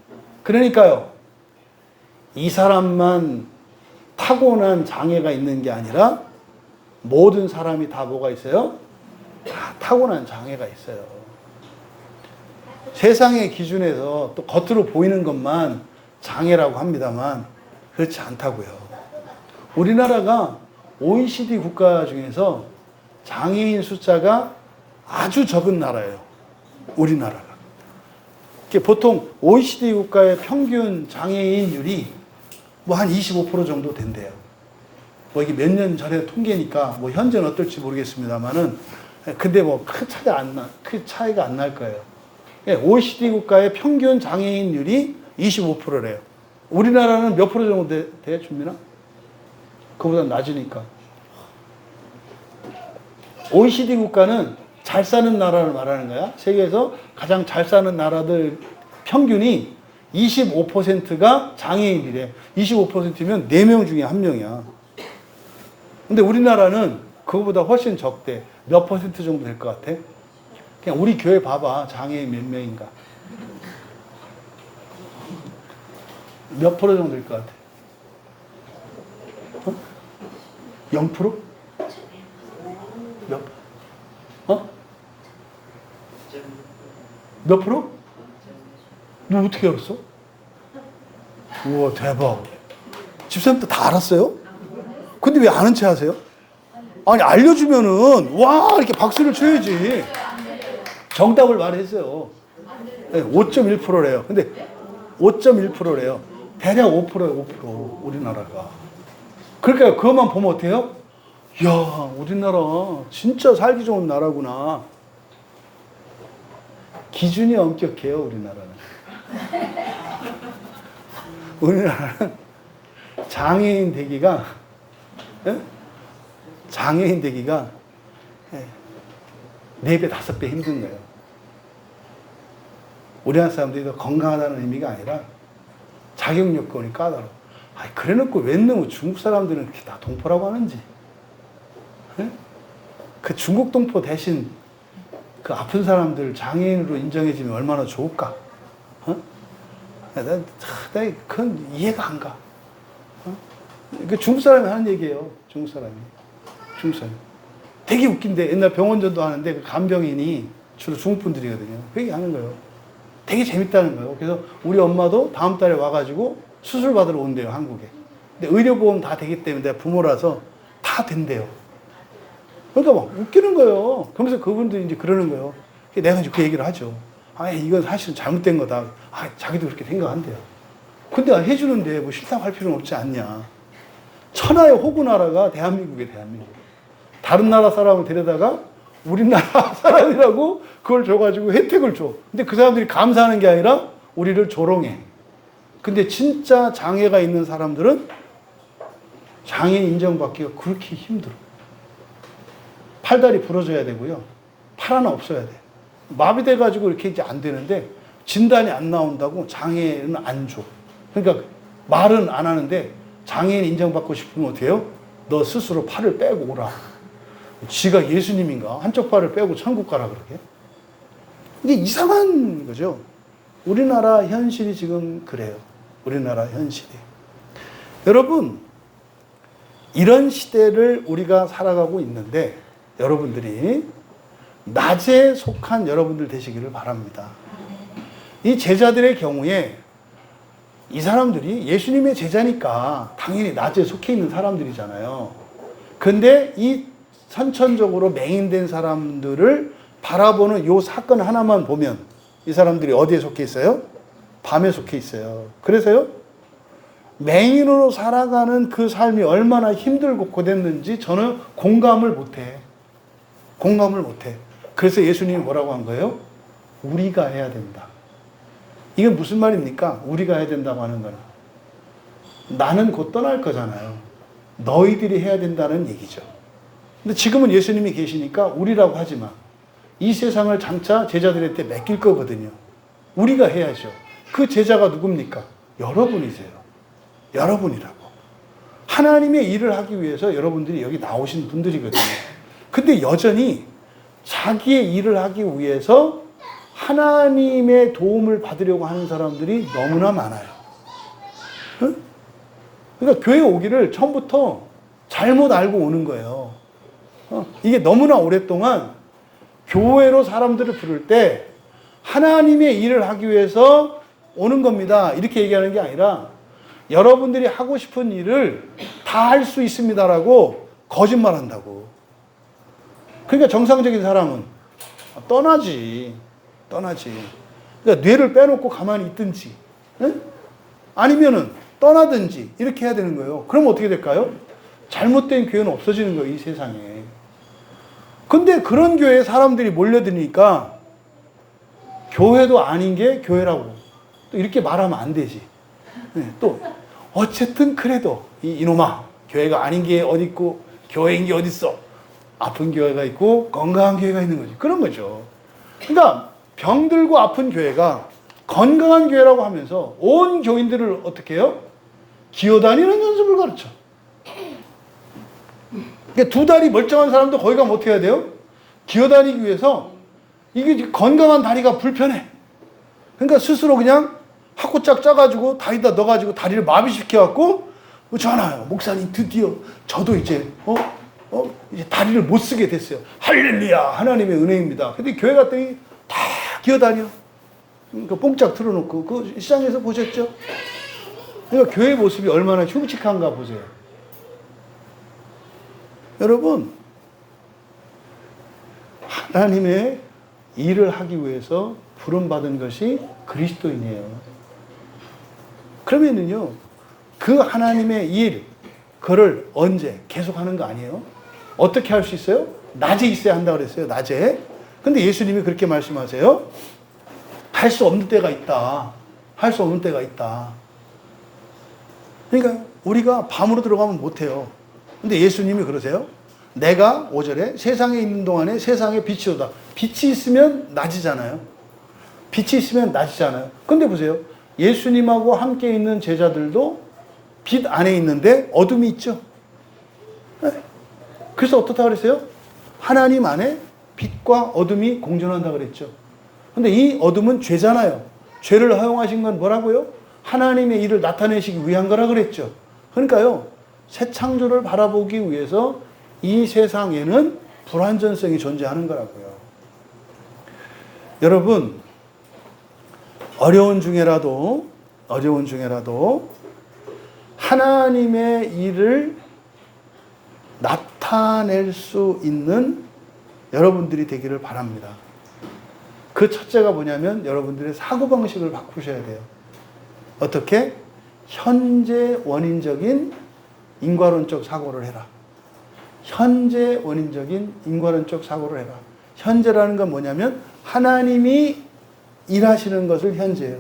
그러니까요, 이 사람만 타고난 장애가 있는 게 아니라 모든 사람이 다 뭐가 있어요? 다 타고난 장애가 있어요. 세상의 기준에서 또 겉으로 보이는 것만 장애라고 합니다만 그렇지 않다고요. 우리나라가 OECD 국가 중에서 장애인 숫자가 아주 적은 나라예요. 우리나라가. 보통 OECD 국가의 평균 장애인율이 뭐 한 25% 정도 된대요. 뭐 이게 몇 년 전에 통계니까 뭐 현재는 어떨지 모르겠습니다만은 근데 뭐 큰 차이가 안 날 거예요. OECD 국가의 평균 장애인율이 25%래요. 우리나라는 몇 프로 정도 돼, 준민아? 그보다 낮으니까. OECD 국가는 잘 사는 나라를 말하는 거야. 세계에서 가장 잘 사는 나라들 평균이 25%가 장애인이래. 25%면 4명 중에 1명이야. 근데 우리나라는 그거보다 훨씬 적대. 몇 퍼센트 정도 될 것 같아? 그냥 우리 교회 봐봐. 장애인 몇 명인가? 몇 프로 정도 될 것 같아? 0%? 몇 프로? 너 어떻게 알았어? 우와, 대박. 집사님도 다 알았어요? 근데 왜 아는 체 하세요? 아니, 알려주면은, 와, 이렇게 박수를 쳐야지. 정답을 말했어요. 5.1%래요. 근데 5.1%래요. 대략 5%예요, 5%. 우리나라가. 그러니까 그것만 보면 어때요? 이야, 우리나라 진짜 살기 좋은 나라구나. 기준이 엄격해요, 우리나라는. 우리나라는 장애인 되기가 4배, 5배 힘든 거예요. 우리나라 사람들이 더 건강하다는 의미가 아니라 자격 요건이 까다로워. 그래 놓고 웬 중국 사람들은 이렇게 다 동포라고 하는지. 그 중국 동포 대신 그 아픈 사람들 장애인으로 인정해주면 얼마나 좋을까? 그건 이해가 안 가. 그 중국 사람이 하는 얘기예요. 중국 사람이. 되게 웃긴데 옛날 병원전도 하는데 그 간병인이 주로 중국 분들이거든요. 그 얘기 하는 거예요. 되게 재밌다는 거예요. 그래서 우리 엄마도 다음 달에 와가지고 수술 받으러 온대요, 한국에. 근데 의료보험 다 되기 때문에 내가 부모라서 다 된대요. 그러니까 막 웃기는 거예요. 그러면서 그분들이 이제 그러는 거예요. 내가 이제 그 얘기를 하죠. 이건 사실은 잘못된 거다. 자기도 그렇게 생각한대요. 근데 해주는데 뭐 싫다고 할 필요는 없지 않냐. 천하의 호구나라가 대한민국이에요, 대한민국. 다른 나라 사람을 데려다가 우리나라 사람이라고 그걸 줘가지고 혜택을 줘. 근데 그 사람들이 감사하는 게 아니라 우리를 조롱해. 근데 진짜 장애가 있는 사람들은 장애 인정받기가 그렇게 힘들어. 팔다리 부러져야 되고요. 팔 하나 없어야 돼. 마비돼가지고 이렇게 이제 안 되는데 진단이 안 나온다고 장애는 안 줘. 그러니까 말은 안 하는데 장애인 인정받고 싶으면 어떻게 해요? 너 스스로 팔을 빼고 오라. 지가 예수님인가? 한쪽 팔을 빼고 천국 가라 그러게. 이게 이상한 거죠. 우리나라 현실이 지금 그래요. 우리나라 현실이. 여러분, 이런 시대를 우리가 살아가고 있는데 여러분들이 낮에 속한 여러분들 되시기를 바랍니다. 이 제자들의 경우에 이 사람들이 예수님의 제자니까 당연히 낮에 속해 있는 사람들이잖아요. 근데 이 선천적으로 맹인된 사람들을 바라보는 이 사건 하나만 보면 이 사람들이 어디에 속해 있어요? 밤에 속해 있어요. 그래서요, 맹인으로 살아가는 그 삶이 얼마나 힘들고 고됐는지 저는 공감을 못해. 공감을 못해. 그래서 예수님이 뭐라고 한 거예요? 우리가 해야 된다. 이게 무슨 말입니까? 우리가 해야 된다고 하는 거는. 나는 곧 떠날 거잖아요. 너희들이 해야 된다는 얘기죠. 근데 지금은 예수님이 계시니까 우리라고 하지 마. 이 세상을 장차 제자들한테 맡길 거거든요. 우리가 해야죠. 그 제자가 누굽니까? 여러분이세요. 여러분이라고. 하나님의 일을 하기 위해서 여러분들이 여기 나오신 분들이거든요. 근데 여전히 자기의 일을 하기 위해서 하나님의 도움을 받으려고 하는 사람들이 너무나 많아요. 응? 그러니까 교회 오기를 처음부터 잘못 알고 오는 거예요. 이게 너무나 오랫동안 교회로 사람들을 부를 때 하나님의 일을 하기 위해서 오는 겁니다. 이렇게 얘기하는 게 아니라 여러분들이 하고 싶은 일을 다 할 수 있습니다라고 거짓말한다고. 그러니까 정상적인 사람은 떠나지. 그러니까 뇌를 빼놓고 가만히 있든지, 응? 아니면은 떠나든지 이렇게 해야 되는 거예요. 그럼 어떻게 될까요? 잘못된 교회는 없어지는 거예요, 이 세상에. 근데 그런 교회에 사람들이 몰려드니까 교회도 아닌 게 교회라고 또 이렇게 말하면 안 되지. 네, 또 어쨌든 그래도 이놈아, 교회가 아닌 게 어디 있고 교회인 게 어디 있어? 아픈 교회가 있고 건강한 교회가 있는 거지. 그런 거죠. 그러니까 병들고 아픈 교회가 건강한 교회라고 하면서 온 교인들을 어떻게 해요? 기어다니는 연습을 가르쳐. 그러니까 두 다리 멀쩡한 사람도 거기 가면 어떻게 해야 돼요? 기어다니기 위해서 이게 건강한 다리가 불편해. 그러니까 스스로 그냥 학구짝 짜가지고 다리다 넣어가지고 다리를 마비시켜갖고 전화요. 목사님 드디어 저도 이제 이제 다리를 못 쓰게 됐어요. 할렐루야, 하나님의 은혜입니다. 근데 교회 갔더니 다 기어다녀. 그러니까 뽕짝 틀어놓고 그 시장에서 보셨죠? 그러니까 교회 모습이 얼마나 흉측한가 보세요. 여러분, 하나님의 일을 하기 위해서 부름받은 것이 그리스도인이에요. 그러면은요, 그 하나님의 일, 그를 언제 계속 하는 거 아니에요? 어떻게 할 수 있어요? 낮에 있어야 한다고 그랬어요, 낮에. 근데 예수님이 그렇게 말씀하세요. 할 수 없는 때가 있다. 할 수 없는 때가 있다. 그러니까 우리가 밤으로 들어가면 못해요. 근데 예수님이 그러세요. 내가 5절에 세상에 있는 동안에 세상에 빛이 오다. 빛이 있으면 낮이잖아요. 빛이 있으면 낮이잖아요. 근데 보세요. 예수님하고 함께 있는 제자들도 빛 안에 있는데 어둠이 있죠. 네. 그래서 어떻다 그랬어요? 하나님 안에 빛과 어둠이 공존한다 그랬죠. 근데 이 어둠은 죄잖아요. 죄를 허용하신 건 뭐라고요? 하나님의 일을 나타내시기 위한 거라 그랬죠. 그러니까요, 새 창조를 바라보기 위해서 이 세상에는 불완전성이 존재하는 거라고요. 여러분, 어려운 중에라도 하나님의 일을 나타낼 수 있는 여러분들이 되기를 바랍니다. 그 첫째가 뭐냐면 여러분들의 사고방식을 바꾸셔야 돼요. 어떻게? 현재 원인적인 인과론적 사고를 해라. 현재 원인적인 인과론적 사고를 해라. 현재라는 건 뭐냐면 하나님이 일하시는 것을 현재예요.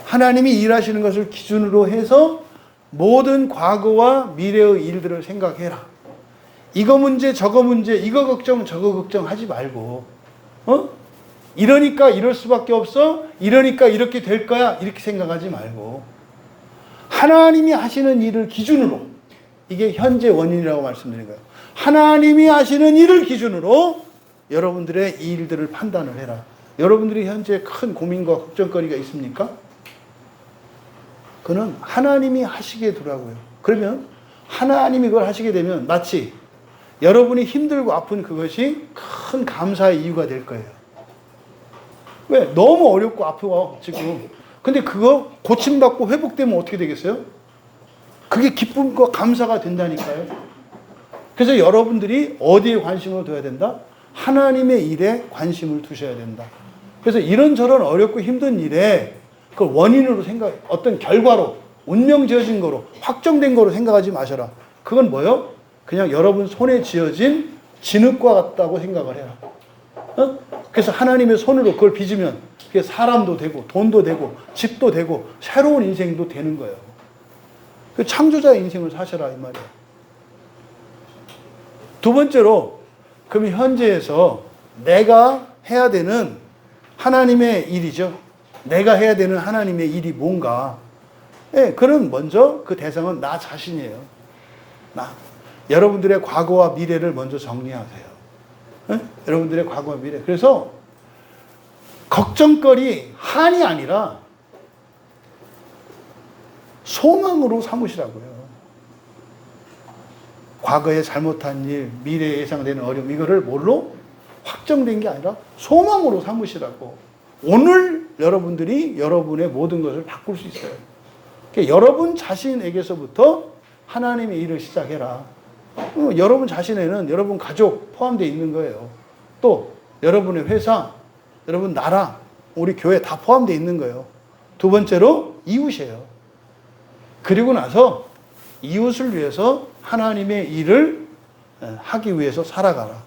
하나님이 일하시는 것을 기준으로 해서 모든 과거와 미래의 일들을 생각해라. 이거 문제, 저거 문제, 이거 걱정, 저거 걱정하지 말고, 이러니까 이럴 수밖에 없어. 이러니까 이렇게 될 거야. 이렇게 생각하지 말고, 하나님이 하시는 일을 기준으로, 이게 현재 원인이라고 말씀드린 거예요. 하나님이 하시는 일을 기준으로 여러분들의 이 일들을 판단을 해라. 여러분들이 현재 큰 고민과 걱정거리가 있습니까? 그는 하나님이 하시게 두라고요. 그러면 하나님이 그걸 하시게 되면 마치 여러분이 힘들고 아픈 그것이 큰 감사의 이유가 될 거예요. 왜? 너무 어렵고 아프고 지금. 근데 그거 고침받고 회복되면 어떻게 되겠어요? 그게 기쁨과 감사가 된다니까요. 그래서 여러분들이 어디에 관심을 둬야 된다? 하나님의 일에 관심을 두셔야 된다. 그래서 이런저런 어렵고 힘든 일에 그 원인으로 어떤 결과로, 운명 지어진 거로, 확정된 거로 생각하지 마셔라. 그건 뭐요? 그냥 여러분 손에 쥐어진 진흙과 같다고 생각을 해라. 그래서 하나님의 손으로 그걸 빚으면 그게 사람도 되고, 돈도 되고, 집도 되고, 새로운 인생도 되는 거예요. 그 창조자의 인생을 사셔라, 이 말이에요. 두 번째로, 그럼 현재에서 내가 해야 되는 하나님의 일이죠. 내가 해야 되는 하나님의 일이 뭔가. 예, 그럼 먼저 그 대상은 나 자신이에요. 여러분들의 과거와 미래를 먼저 정리하세요. 예? 여러분들의 과거와 미래. 그래서 걱정거리, 한이 아니라 소망으로 삼으시라고요. 과거에 잘못한 일, 미래에 예상되는 어려움, 이거를 뭘로? 확정된 게 아니라 소망으로 삼으시라고. 오늘 여러분들이 여러분의 모든 것을 바꿀 수 있어요. 그러니까 여러분 자신에게서부터 하나님의 일을 시작해라. 여러분 자신에는 여러분 가족 포함되어 있는 거예요. 또 여러분의 회사, 여러분 나라, 우리 교회 다 포함되어 있는 거예요. 두 번째로 이웃이에요. 그리고 나서 이웃을 위해서 하나님의 일을 하기 위해서 살아가라.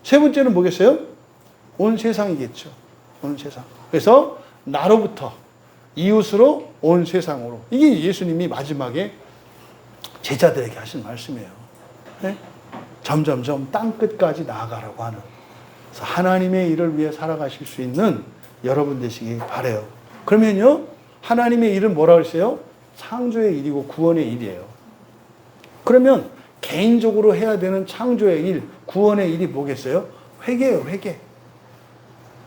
세 번째는 뭐겠어요? 온 세상이겠죠. 온 세상. 그래서 나로부터 이웃으로 온 세상으로. 이게 예수님이 마지막에 제자들에게 하신 말씀이에요. 네? 점점점 땅끝까지 나아가라고 하는. 그래서 하나님의 일을 위해 살아가실 수 있는 여러분 되시기 바라요. 그러면요, 하나님의 일은 뭐라고 했어요? 창조의 일이고 구원의 일이에요. 그러면 개인적으로 해야 되는 창조의 일, 구원의 일이 뭐겠어요? 회개예요, 회개.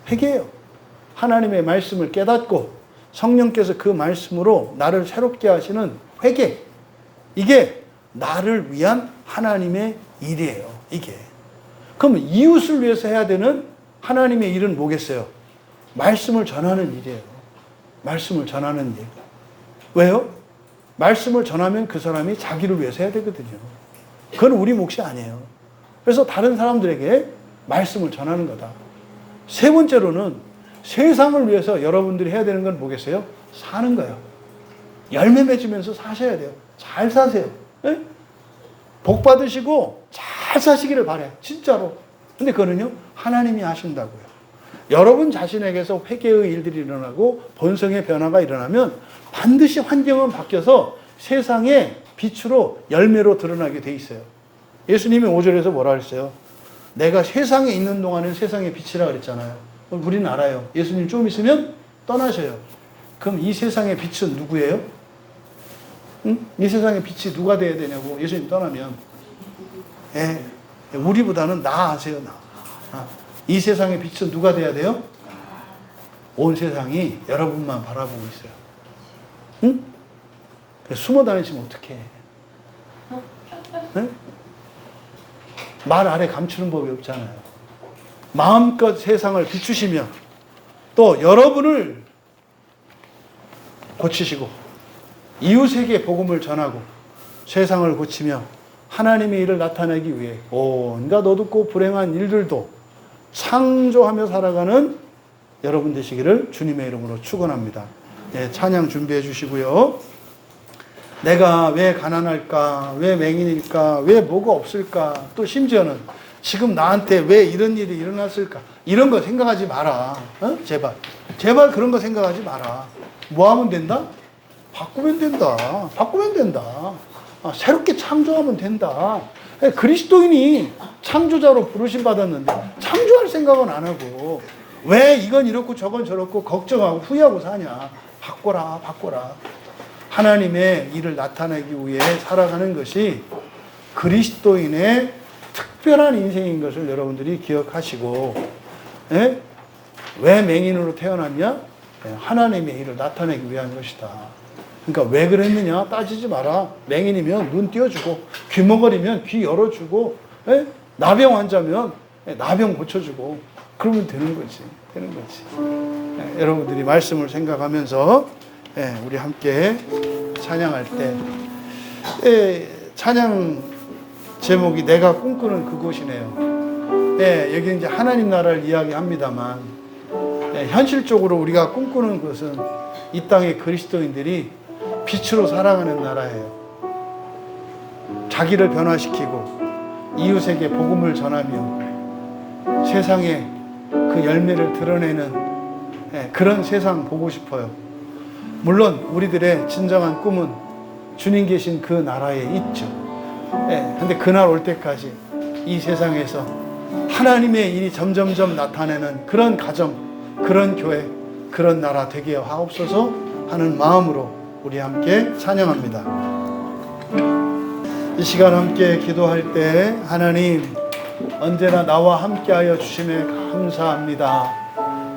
회개예요. 하나님의 말씀을 깨닫고 성령께서 그 말씀으로 나를 새롭게 하시는 회개. 이게 나를 위한 하나님의 일이에요. 이게. 그럼 이웃을 위해서 해야 되는 하나님의 일은 뭐겠어요? 말씀을 전하는 일이에요. 말씀을 전하는 일. 왜요? 말씀을 전하면 그 사람이 자기를 위해서 해야 되거든요. 그건 우리 몫이 아니에요. 그래서 다른 사람들에게 말씀을 전하는 거다. 세 번째로는 세상을 위해서 여러분들이 해야 되는 건 뭐겠어요? 사는 거예요. 열매 맺으면서 사셔야 돼요. 잘 사세요. 네? 복 받으시고 잘 사시기를 바래요. 진짜로. 근데 그거는요, 하나님이 하신다고요. 여러분 자신에게서 회개의 일들이 일어나고 본성의 변화가 일어나면 반드시 환경은 바뀌어서 세상의 빛으로 열매로 드러나게 돼 있어요. 예수님이 5절에서 뭐라 그랬어요? 내가 세상에 있는 동안은 세상의 빛이라 그랬잖아요. 우리는 알아요. 예수님 좀 있으면 떠나셔요. 그럼 이 세상의 빛은 누구예요? 응? 이 세상의 빛이 누가 돼야 되냐고. 예수님 떠나면. 예, 우리보다는 나아세요. 이 세상의 빛은 누가 돼야 돼요? 온 세상이 여러분만 바라보고 있어요. 응? 숨어 다니시면 어떡해. 네? 말 아래 감추는 법이 없잖아요. 마음껏 세상을 비추시며 또 여러분을 고치시고 이웃에게 복음을 전하고 세상을 고치며 하나님의 일을 나타내기 위해 온갖 어둡고 불행한 일들도 창조하며 살아가는 여러분 되시기를 주님의 이름으로 축원합니다. 예, 찬양 준비해 주시고요. 내가 왜 가난할까? 왜 맹인일까? 왜 뭐가 없을까? 또 심지어는 지금 나한테 왜 이런 일이 일어났을까? 이런 거 생각하지 마라. 어? 제발. 제발 그런 거 생각하지 마라. 뭐 하면 된다? 바꾸면 된다. 바꾸면 된다. 새롭게 창조하면 된다. 그리스도인이 창조자로 부르심 받았는데 창조할 생각은 안 하고 왜 이건 이렇고 저건 저렇고 걱정하고 후회하고 사냐. 바꿔라. 하나님의 일을 나타내기 위해 살아가는 것이 그리스도인의 특별한 인생인 것을 여러분들이 기억하시고, 예? 왜 맹인으로 태어났냐? 하나님의 일을 나타내기 위한 것이다. 그러니까 왜 그랬느냐 따지지 마라. 맹인이면 눈 띄워주고, 귀머거리면 귀 열어주고, 예? 나병 환자면 나병 고쳐주고, 그러면 되는 거지. 예, 여러분들이 말씀을 생각하면서 우리 함께 찬양할 때 찬양 제목이 내가 꿈꾸는 그곳이네요. 여기 이제 하나님 나라를 이야기합니다만 현실적으로 우리가 꿈꾸는 것은 이 땅의 그리스도인들이 빛으로 살아가는 나라예요. 자기를 변화시키고 이웃에게 복음을 전하며 세상에 그 열매를 드러내는 그런 세상 보고 싶어요. 물론 우리들의 진정한 꿈은 주님 계신 그 나라에 있죠. 근데 그날 올 때까지 이 세상에서 하나님의 일이 점점점 나타내는 그런 가정, 그런 교회, 그런 나라 되게 하옵소서 하는 마음으로 우리 함께 찬양합니다. 이 시간 함께 기도할 때 하나님 언제나 나와 함께하여 주심에 감사합니다.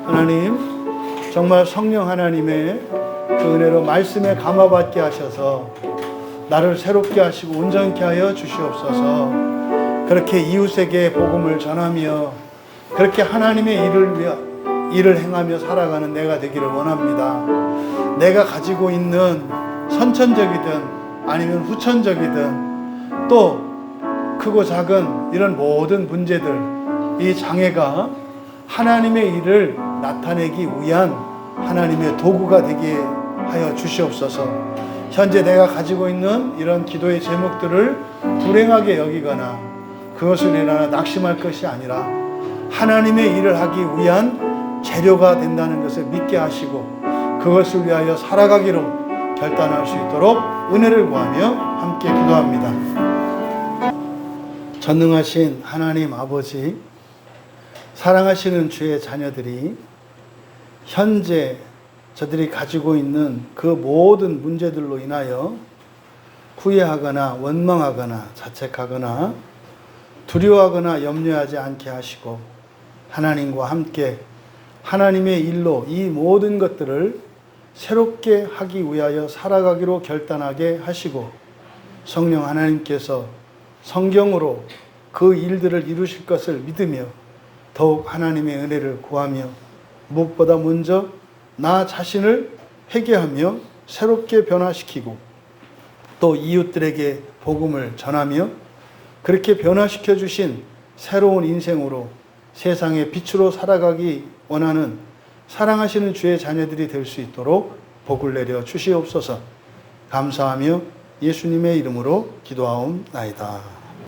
하나님 정말 성령 하나님의 그 은혜로 말씀에 감화받게 하셔서 나를 새롭게 하시고 온전케 하여 주시옵소서. 그렇게 이웃에게 복음을 전하며 그렇게 하나님의 일을 행하며 살아가는 내가 되기를 원합니다. 내가 가지고 있는 선천적이든 아니면 후천적이든 또 크고 작은 이런 모든 문제들, 이 장애가 하나님의 일을 나타내기 위한 하나님의 도구가 되게 하여 주시옵소서. 현재 내가 가지고 있는 이런 기도의 제목들을 불행하게 여기거나 그것을 인하여 낙심할 것이 아니라 하나님의 일을 하기 위한 재료가 된다는 것을 믿게 하시고 그것을 위하여 살아가기로 결단할 수 있도록 은혜를 구하며 함께 기도합니다. 전능하신 하나님 아버지, 사랑하시는 주의 자녀들이 현재 저들이 가지고 있는 그 모든 문제들로 인하여 후회하거나 원망하거나 자책하거나 두려워하거나 염려하지 않게 하시고 하나님과 함께 하나님의 일로 이 모든 것들을 새롭게 하기 위하여 살아가기로 결단하게 하시고 성령 하나님께서 성경으로 그 일들을 이루실 것을 믿으며 더욱 하나님의 은혜를 구하며 무엇보다 먼저 나 자신을 회개하며 새롭게 변화시키고 또 이웃들에게 복음을 전하며 그렇게 변화시켜 주신 새로운 인생으로 세상의 빛으로 살아가기 원하는 사랑하시는 주의 자녀들이 될 수 있도록 복을 내려 주시옵소서. 감사하며 예수님의 이름으로 기도하옵나이다.